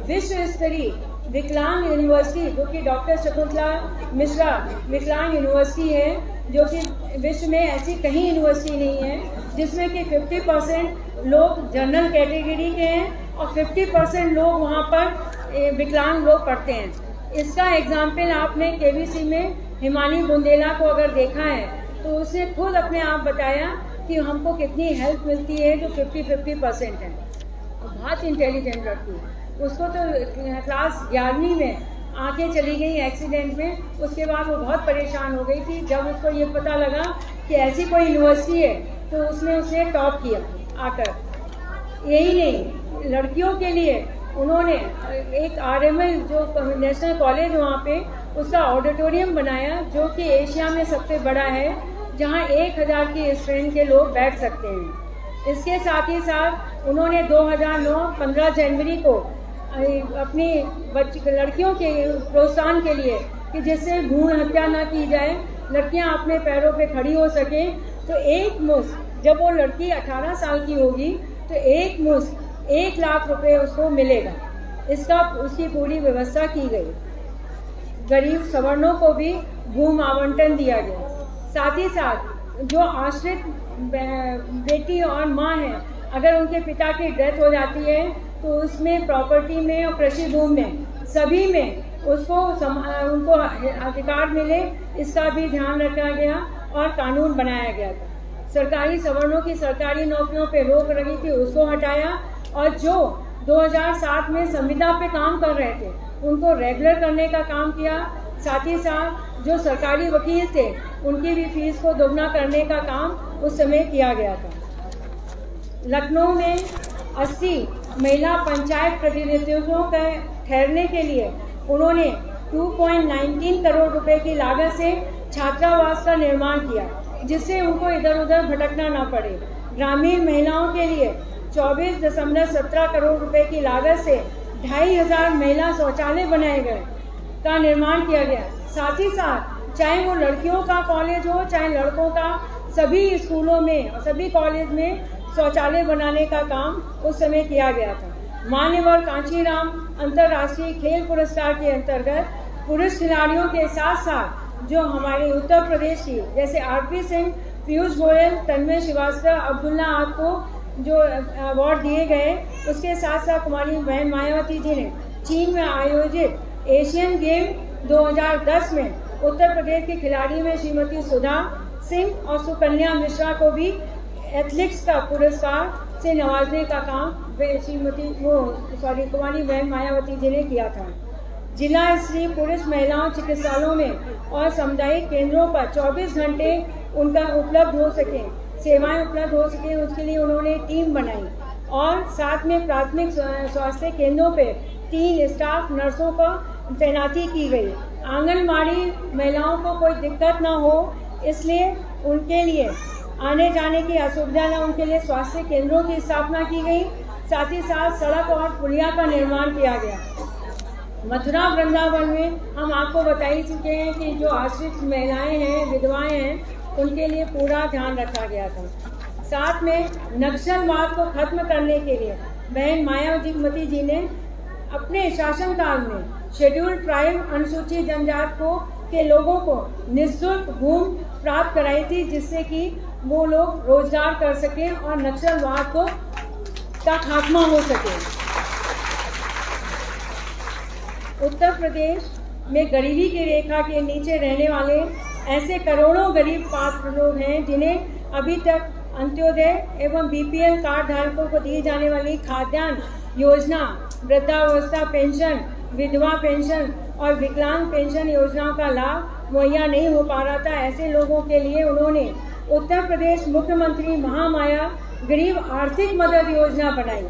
[SPEAKER 3] विश्व स्तरीय विकलांग यूनिवर्सिटी, जो कि डॉक्टर शकुंतला मिश्रा विकलांग यूनिवर्सिटी है, जो कि विश्व में ऐसी कहीं यूनिवर्सिटी नहीं है जिसमें कि 50% लोग जनरल कैटेगरी के हैं और 50% लोग वहाँ पर विकलांग लोग पढ़ते हैं। इसका एग्जाम्पल आपने KBC में हिमानी बुंदेला को अगर देखा है तो उसने खुद अपने आप बताया कि हमको कितनी हेल्प मिलती है, जो 50% है। बहुत इंटेलिजेंट लड़की, उसको तो क्लास 11वीं में आंखें चली गई एक्सीडेंट में, उसके बाद वो बहुत परेशान हो गई थी। जब उसको ये पता लगा कि ऐसी कोई यूनिवर्सिटी है तो उसने उसे टॉप किया आकर। यही नहीं, लड़कियों के लिए उन्होंने एक RML जो नेशनल कॉलेज वहाँ पे, उसका ऑडिटोरियम बनाया, जो कि एशिया में सबसे बड़ा है, जहाँ 1000 की स्ट्रेंथ के लोग बैठ सकते हैं। इसके साथ ही साथ उन्होंने 2009 15 जनवरी को अपनी लड़कियों के प्रोत्साहन के लिए, कि जिससे भ्रूण हत्या न की जाए, लड़कियां अपने पैरों पे खड़ी हो सकें, तो एक मुश्त, जब वो लड़की 18 साल की होगी तो एक मुश्त 1 लाख रुपए उसको मिलेगा। उसकी पूरी व्यवस्था की गई। गरीब सवर्णों को भी भूमि आवंटन दिया गया। साथ ही साथ जो आश्रित बेटी और माँ है, अगर उनके पिता की डेथ हो जाती है तो उसमें प्रॉपर्टी में और कृषि भूमि में सभी में उनको अधिकार मिले, इसका भी ध्यान रखा गया और कानून बनाया गया था। सरकारी सवर्णों की सरकारी नौकरियों पे रोक लगी थी, उसको हटाया, और जो 2007 में संविदा पे काम कर रहे थे उनको रेगुलर करने का काम किया। साथ ही साथ जो सरकारी वकील थे उनकी भी फीस को दोगुना करने का काम उस समय किया गया था। लखनऊ में 80 महिला पंचायत प्रतिनिधियों के ठहरने के लिए उन्होंने 2.19 करोड़ रुपए की लागत से छात्रावास का निर्माण किया, जिससे उनको इधर उधर भटकना न पड़े। ग्रामीण महिलाओं के लिए 24.17 करोड़ रुपए की लागत से 2500 महिला शौचालय बनाए गए का निर्माण किया गया। साथ ही साथ चाहे वो लड़कियों का कॉलेज हो चाहे लड़कों का, सभी स्कूलों में और सभी कॉलेज में शौचालय बनाने का काम उस समय किया गया था। मान्यवर कांचीराम अंतर्राष्ट्रीय खेल पुरस्कार के अंतर्गत पुरुष खिलाड़ियों के साथ साथ जो हमारे उत्तर प्रदेश की जैसे आरपी सिंह, पीयूष गोयल, तन्मय श्रीवास्तव, अब्दुल्ला आद को जो अवार्ड दिए गए, उसके साथ साथ कुमारी बहन मायावती जी ने चीन में आयोजित एशियन गेम 2010 में उत्तर प्रदेश के खिलाड़ी में श्रीमती सुधा सिंह और सुकन्या मिश्रा को भी एथलेटिक्स का पुरस्कार से नवाजने का काम कुमारी बहन मायावती जी ने किया था। जिला स्तरीय पुरुष महिलाओं चिकित्सालयों में और सामुदायिक केंद्रों पर 24 घंटे उनका उपलब्ध हो सके, सेवाएं उपलब्ध हो सके, उसके लिए उन्होंने टीम बनाई और साथ में प्राथमिक स्वास्थ्य केंद्रों पे 3 स्टाफ नर्सों का तैनाती की गई। आंगनबाड़ी महिलाओं को कोई दिक्कत ना हो, इसलिए उनके लिए आने जाने की असुविधा न, उनके लिए स्वास्थ्य केंद्रों की स्थापना की गई। साथ ही साथ सड़क और पुलिया का निर्माण किया गया। मथुरा वृंदावन में हम आपको बता ही चुके हैं कि जो आश्रित महिलाएं हैं, विधवाएं हैं, उनके लिए पूरा ध्यान रखा गया था। साथ में नक्सलवाद को खत्म करने के लिए बहन मायावती जी ने अपने शासनकाल में शेड्यूल ट्राइब अनुसूचित जनजाति के लोगों को निःशुल्क भूमि प्राप्त कराई थी, जिससे कि वो लोग रोजगार कर सके और नक्सलवाद का खात्मा हो सके। उत्तर प्रदेश में गरीबी की रेखा के नीचे रहने वाले ऐसे करोड़ों गरीब पात्र लोग हैं जिन्हें अभी तक अंत्योदय एवं बीपीएल कार्ड धारकों को दी जाने वाली खाद्यान्न योजना, वृद्धावस्था पेंशन, विधवा पेंशन और विकलांग पेंशन योजनाओं का लाभ मुहैया नहीं हो पा रहा था। ऐसे लोगों के लिए उन्होंने उत्तर प्रदेश मुख्यमंत्री महामाया गरीब आर्थिक मदद योजना बनाई,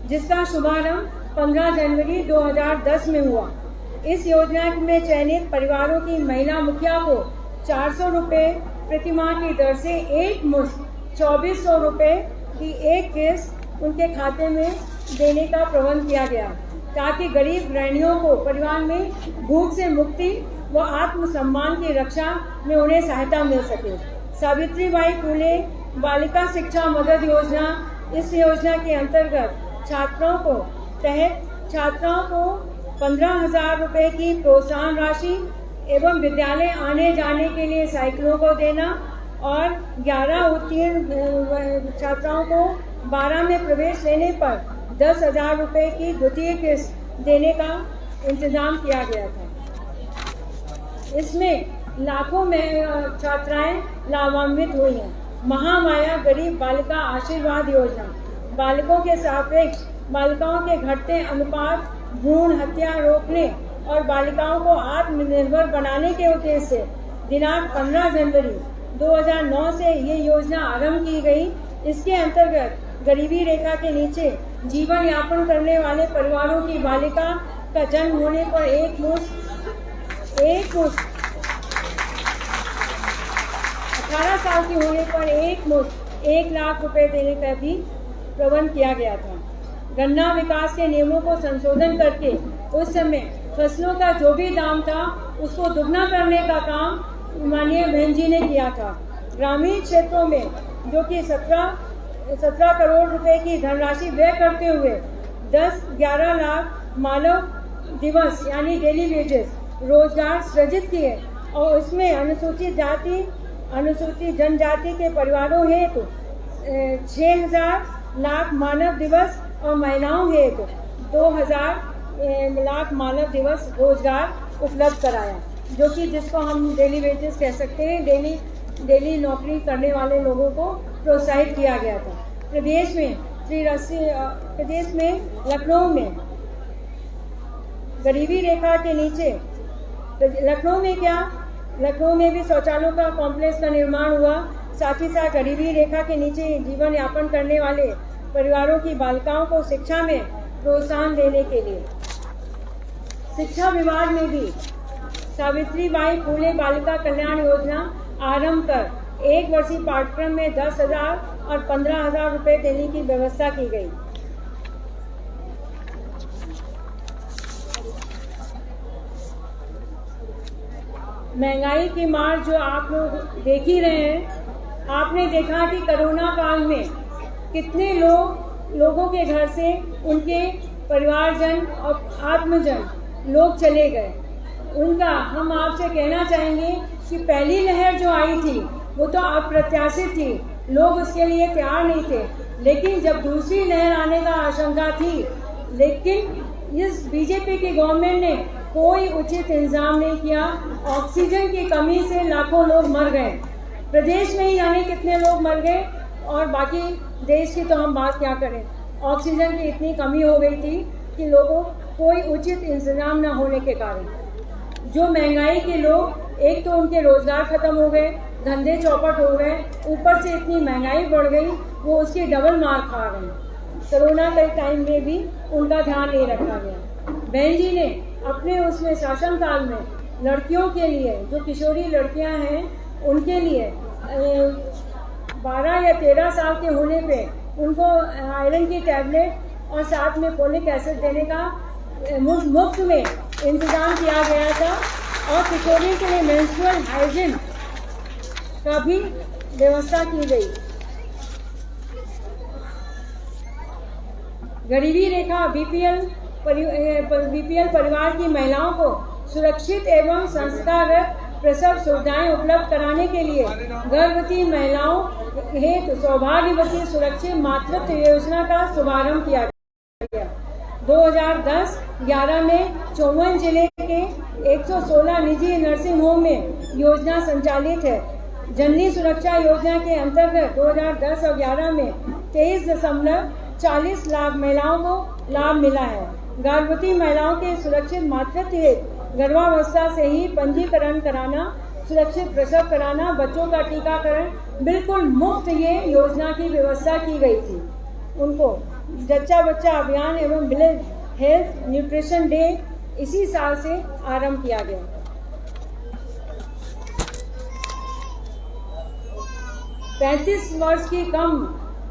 [SPEAKER 3] जिसका शुभारंभ 15 जनवरी 2010 में हुआ। इस योजना में चयनित परिवारों की महिला मुखिया को 400 रुपये प्रतिमाह की दर से एक मुश्त 2400 रुपये की एक किस्त उनके खाते में देने का प्रबंध किया गया, ताकि गरीब गृहिणियों को परिवार में भूख से मुक्ति व आत्मसम्मान की रक्षा में उन्हें सहायता मिल सके। सावित्रीबाई फुले बालिका शिक्षा मदद योजना, इस योजना के अंतर्गत छात्राओं को 15,000 रुपये की प्रोत्साहन राशि एवं विद्यालय आने जाने के लिए साइकिलों को देना और 11 उत्तीर्ण छात्राओं को 12 में प्रवेश लेने पर 10,000 रुपये की द्वितीय किस्त देने का इंतजाम किया गया था। इसमें लाखों में छात्राएं लाभान्वित हुई हैं। महामाया गरीब बालिका आशीर्वाद योजना, बालिकों के सापेक्ष बालिकाओं के घटते अनुपात, भ्रूण हत्या रोकने और बालिकाओं को आत्मनिर्भर बनाने के उद्देश्य से दिनांक 15 जनवरी 2009 से ये योजना आरंभ की गई। इसके अंतर्गत गरीबी रेखा के नीचे जीवन यापन करने वाले परिवारों की बालिका का जन्म होने पर एक मुश्त 18 साल की होने पर एक मुश्त 1 लाख रुपए देने का भी प्रबंध किया गया था। गन्ना विकास के नियमों को संशोधन करके उस समय फसलों का जो भी दाम था उसको दुगना करने का काम माननीय बहन जी ने किया था। ग्रामीण क्षेत्रों में जो कि 17 करोड़ रुपए की धनराशि व्यय करते हुए 10-11 लाख मानव दिवस यानी डेली वेजेस रोजगार सृजित किए और उसमें अनुसूचित जनजाति के परिवारों हेतु 6,000 लाख मानव दिवस और महिलाओं हेतु 2,000 लाख मानव दिवस रोजगार उपलब्ध कराया, जो कि जिसको हम डेली वेजेस कह सकते हैं। डेली नौकरी करने वाले लोगों को प्रोत्साहित किया गया था। प्रदेश में लखनऊ में गरीबी रेखा के नीचे लखनऊ में भी शौचालयों का कॉम्प्लेक्स का निर्माण हुआ। साथ ही साथ गरीबी रेखा के नीचे जीवन यापन करने वाले परिवारों की बालिकाओं को शिक्षा में प्रोत्साहन देने के लिए शिक्षा विभाग ने भी सावित्रीबाई फुले बालिका कल्याण योजना आरंभ कर 1 वर्षीय पाठ्यक्रम में 10,000 और 15,000 रुपये देने की व्यवस्था की गई। महंगाई की मार जो आप लोग देख ही रहे हैं, आपने देखा कि कोरोना काल में कितने लोगों के घर से उनके परिवारजन और आत्मजन लोग चले गए। उनका हम आपसे कहना चाहेंगे कि पहली लहर जो आई थी वो तो अप्रत्याशित थी, लोग उसके लिए तैयार नहीं थे, लेकिन जब दूसरी लहर आने का आशंका थी, लेकिन इस बीजेपी की गवर्नमेंट ने कोई उचित इंतजाम नहीं किया। ऑक्सीजन की कमी से लाखों लोग मर गए, प्रदेश में ही जाने कितने लोग मर गए, और बाकी देश की तो हम बात क्या करें। ऑक्सीजन की इतनी कमी हो गई थी कि लोगों कोई उचित इंतजाम न होने के कारण जो महंगाई के लोग, एक तो उनके रोजगार खत्म हो गए, धंधे चौपट हो गए, ऊपर से इतनी महंगाई बढ़ गई, वो उसकी डबल मार खा रहे हैं। कोरोना के टाइम में भी उनका ध्यान नहीं रखा गया। बहन जी ने अपने उसमें शासनकाल में लड़कियों के लिए, जो किशोरी लड़कियां हैं, उनके लिए 12 या 13 साल के होने पे उनको आयरन की टैबलेट और साथ में फोलिक एसिड देने का मुफ्त में इंतजाम किया गया था, और किशोरी के लिए मेंस्ट्रुअल हाइजीन का भी व्यवस्था की गई। गरीबी रेखा बीपीएल परिवार की महिलाओं को सुरक्षित एवं संस्कारक प्रसव सुविधाएं उपलब्ध कराने के लिए गर्भवती महिलाओं हेतु सौभाग्यवती सुरक्षित मातृत्व योजना का शुभारंभ किया गया। 2010-11 में 54 जिले के 116 निजी नर्सिंग होम में योजना संचालित है। जननी सुरक्षा योजना के अंतर्गत 2010 और 11 में 23.40 लाख महिलाओं को लाभ मिला है। गर्भवती महिलाओं के सुरक्षित मातृत्व हेतु गर्भावस्था से ही पंजीकरण कराना, सुरक्षित प्रसव कराना, बच्चों का टीकाकरण बिल्कुल मुफ्त ये योजना की व्यवस्था की गई थी। उनको जच्चा बच्चा अभियान एवं विलेज हेल्थ न्यूट्रिशन डे इसी साल से आरंभ किया गया। 35 वर्ष की कम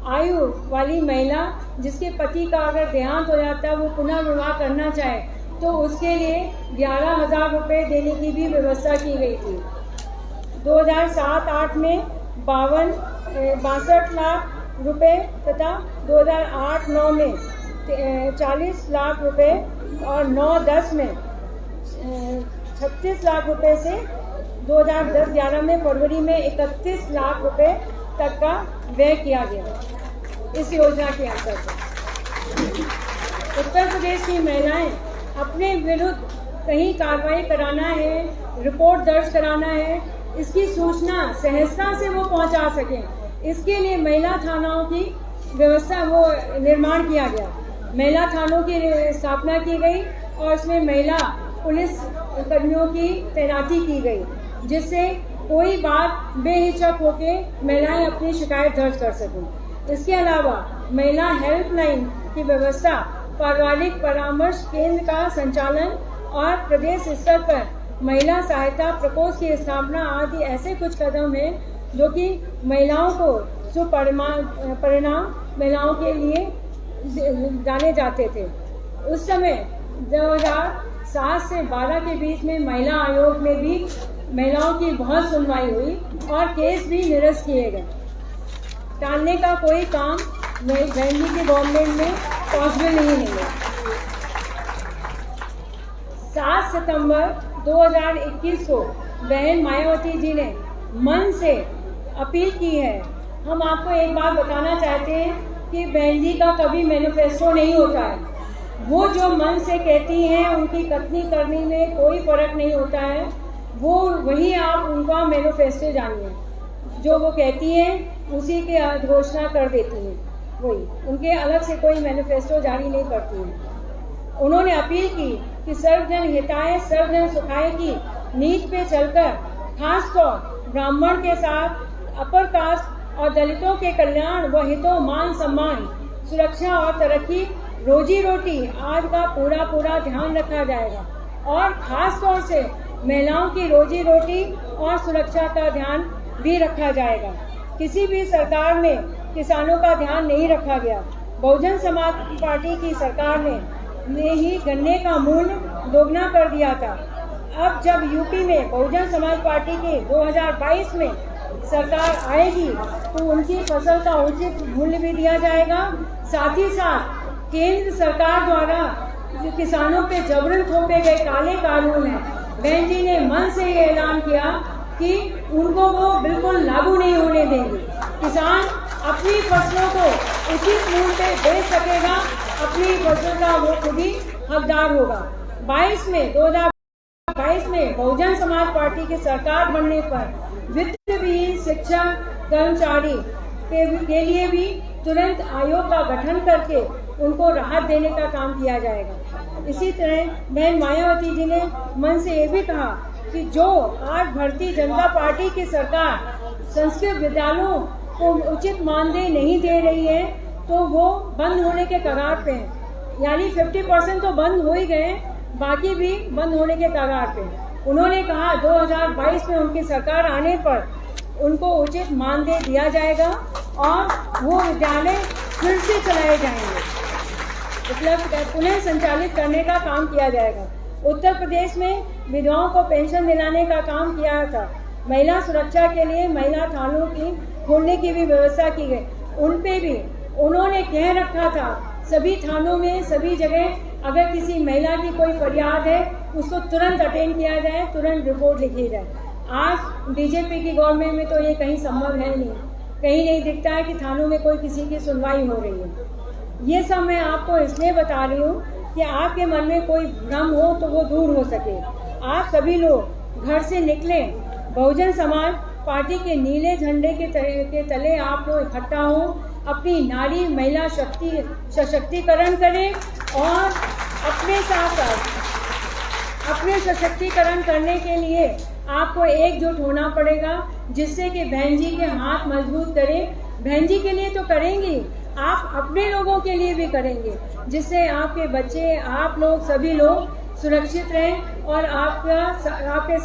[SPEAKER 3] आयु वाली महिला जिसके पति का अगर देहांत हो जाता है, वो पुनर्विवाह करना चाहे तो उसके लिए 11,000 रुपये देने की भी व्यवस्था की गई थी। 2007-8 में 62 लाख रुपए तथा 2008-9 में 40 लाख रुपए और 9-10 में 36 लाख रुपए से 2010-11 में फरवरी में 31 लाख रुपए तक का व्यय किया गया। इस योजना के अंतर्गत उत्तर प्रदेश की महिलाएं अपने विरुद्ध कहीं कार्रवाई कराना है, रिपोर्ट दर्ज कराना है, इसकी सूचना सहजता से वो पहुंचा सकें, इसके लिए महिला थानाओं की व्यवस्था वो निर्माण किया गया। महिला थानों की स्थापना की गई और इसमें महिला पुलिस कर्मियों की तैनाती की गई, जिससे कोई बात बेहिचक होके महिलाएं अपनी शिकायत दर्ज कर सकें। इसके अलावा महिला हेल्पलाइन की व्यवस्था, पारिवारिक परामर्श केंद्र का संचालन और प्रदेश स्तर पर महिला सहायता प्रकोष्ठ की स्थापना आदि ऐसे कुछ कदम हैं जो कि महिलाओं को सुपरिणाम महिलाओं के लिए जाने जाते थे। उस समय 2007 से 12 के बीच में महिला आयोग में भी महिलाओं की बहुत सुनवाई हुई और केस भी निरस्त किए गए। टालने का कोई काम बहन जी की गवर्नमेंट में पॉसिबल नहीं है। 7 सितंबर 2021 को बहन मायावती जी ने मन से अपील की है। हम आपको एक बात बताना चाहते हैं कि बहन जी का कभी मैनिफेस्टो नहीं होता है। वो जो मन से कहती हैं उनकी कथनी करने में कोई फर्क नहीं होता है। वो वही आप उनका मैनिफेस्टो जानिए, जो वो कहती हैं उसी के घोषणा कर देती हैं, वही उनके अलग से कोई मैनिफेस्टो जारी नहीं करती हैं। उन्होंने अपील की कि सर्वजन हिताय सर्वजन सुखाय की नीति पे चलकर खासतौर ब्राह्मण के साथ अपर कास्ट और दलितों के कल्याण व हितों, मान सम्मान, सुरक्षा और तरक्की, रोजी रोटी आज का पूरा ध्यान रखा जाएगा और खास तौर से महिलाओं की रोजी रोटी और सुरक्षा का ध्यान भी रखा जाएगा। किसी भी सरकार में किसानों का ध्यान नहीं रखा गया। बहुजन समाज पार्टी की सरकार ने ही गन्ने का मूल्य दोगुना कर दिया था। अब जब यूपी में बहुजन समाज पार्टी के 2022 में सरकार आएगी तो उनकी फसल का उचित मूल्य भी दिया जाएगा। साथ ही साथ केंद्र सरकार द्वारा जो किसानों पे जबरन थोपे गए काले कानून हैं, बहन जी ने मन से ये ऐलान किया कि उनको वो बिल्कुल लागू नहीं होने देंगे। किसान अपनी फसलों को उचित मूल्य पे बेच सकेगा, अपनी फसल का वो खुद ही हकदार होगा। 2022 में बहुजन समाज पार्टी की सरकार बनने पर वित्त विहीन शिक्षक कर्मचारी के लिए भी तुरंत आयोग का गठन करके उनको राहत देने का काम किया जाएगा। इसी तरह बहन मायावती जी ने मन से ये भी कहा कि जो आज भारतीय जनता पार्टी की सरकार संस्कृत विद्यालयों को उचित मानदेय नहीं दे रही है तो वो बंद होने के कगार पे हैं। यानी 50% तो बंद हो ही गए, बाकी भी बंद होने के कगार पे। उन्होंने कहा 2022 में उनकी सरकार आने पर उनको उचित मानदेय दिया जाएगा और वो विद्यालय फिर से चलाए जाएंगे, उपलब्ध पुनः संचालित करने का काम किया जाएगा। उत्तर प्रदेश में विधवाओं को पेंशन दिलाने का काम किया था। महिला सुरक्षा के लिए महिला थानों की खोलने की भी व्यवस्था की गई। उन पे भी उन्होंने कह रखा था सभी थानों में सभी जगह अगर किसी महिला की कोई फरियाद है उसको तुरंत अटेंड किया जाए, तुरंत रिपोर्ट लिखी जाए। आज बीजेपी की गवर्नमेंट में तो ये कहीं संभव है नहीं, कहीं नहीं दिखता है कि थानों में कोई किसी की सुनवाई हो रही है। ये सब मैं आपको इसलिए बता रही हूँ कि आपके मन में कोई भ्रम हो तो वो दूर हो सके। आप सभी लोग घर से निकलें, बहुजन समाज पार्टी के नीले झंडे के तले आप लोग इकट्ठा हो, अपनी नारी महिला शक्ति सशक्तिकरण करें और अपने साथ साथ अपने सशक्तिकरण करने के लिए आपको एकजुट होना पड़ेगा, जिससे कि बहन जी के हाथ मजबूत करें। बहन जी के लिए तो करेंगी, आप अपने लोगों के लिए भी करेंगे, जिससे आपके बच्चे आप लोग सभी लोग सुरक्षित रहें और आपके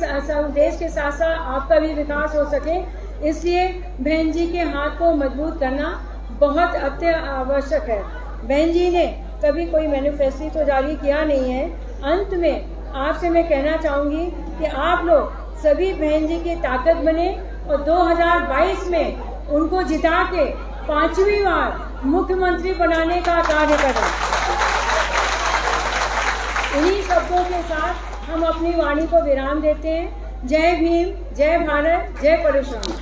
[SPEAKER 3] देश के साथ साथ आपका भी विकास हो सके। इसलिए बहन जी के हाथ को मजबूत करना बहुत अत्य आवश्यक है। बहन जी ने कभी कोई मैनिफेस्टो तो जारी किया नहीं है। अंत में आपसे मैं कहना चाहूंगी कि आप लोग सभी बहन जी की ताकत बने और 2022 में उनको जिता के 5वीं बार मुख्यमंत्री बनाने का कार्य करें। इन्हीं शब्दों के साथ हम अपनी वाणी को विराम देते हैं। जय भीम, जय भारत, जय परशुराम।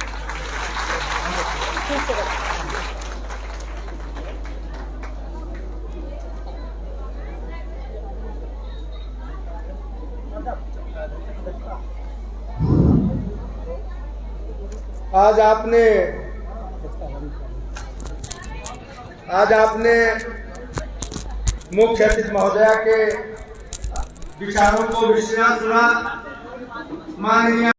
[SPEAKER 1] आज आपने मुख्य अतिथि महोदया के विचारों को विश्लेषण सुना। माननीय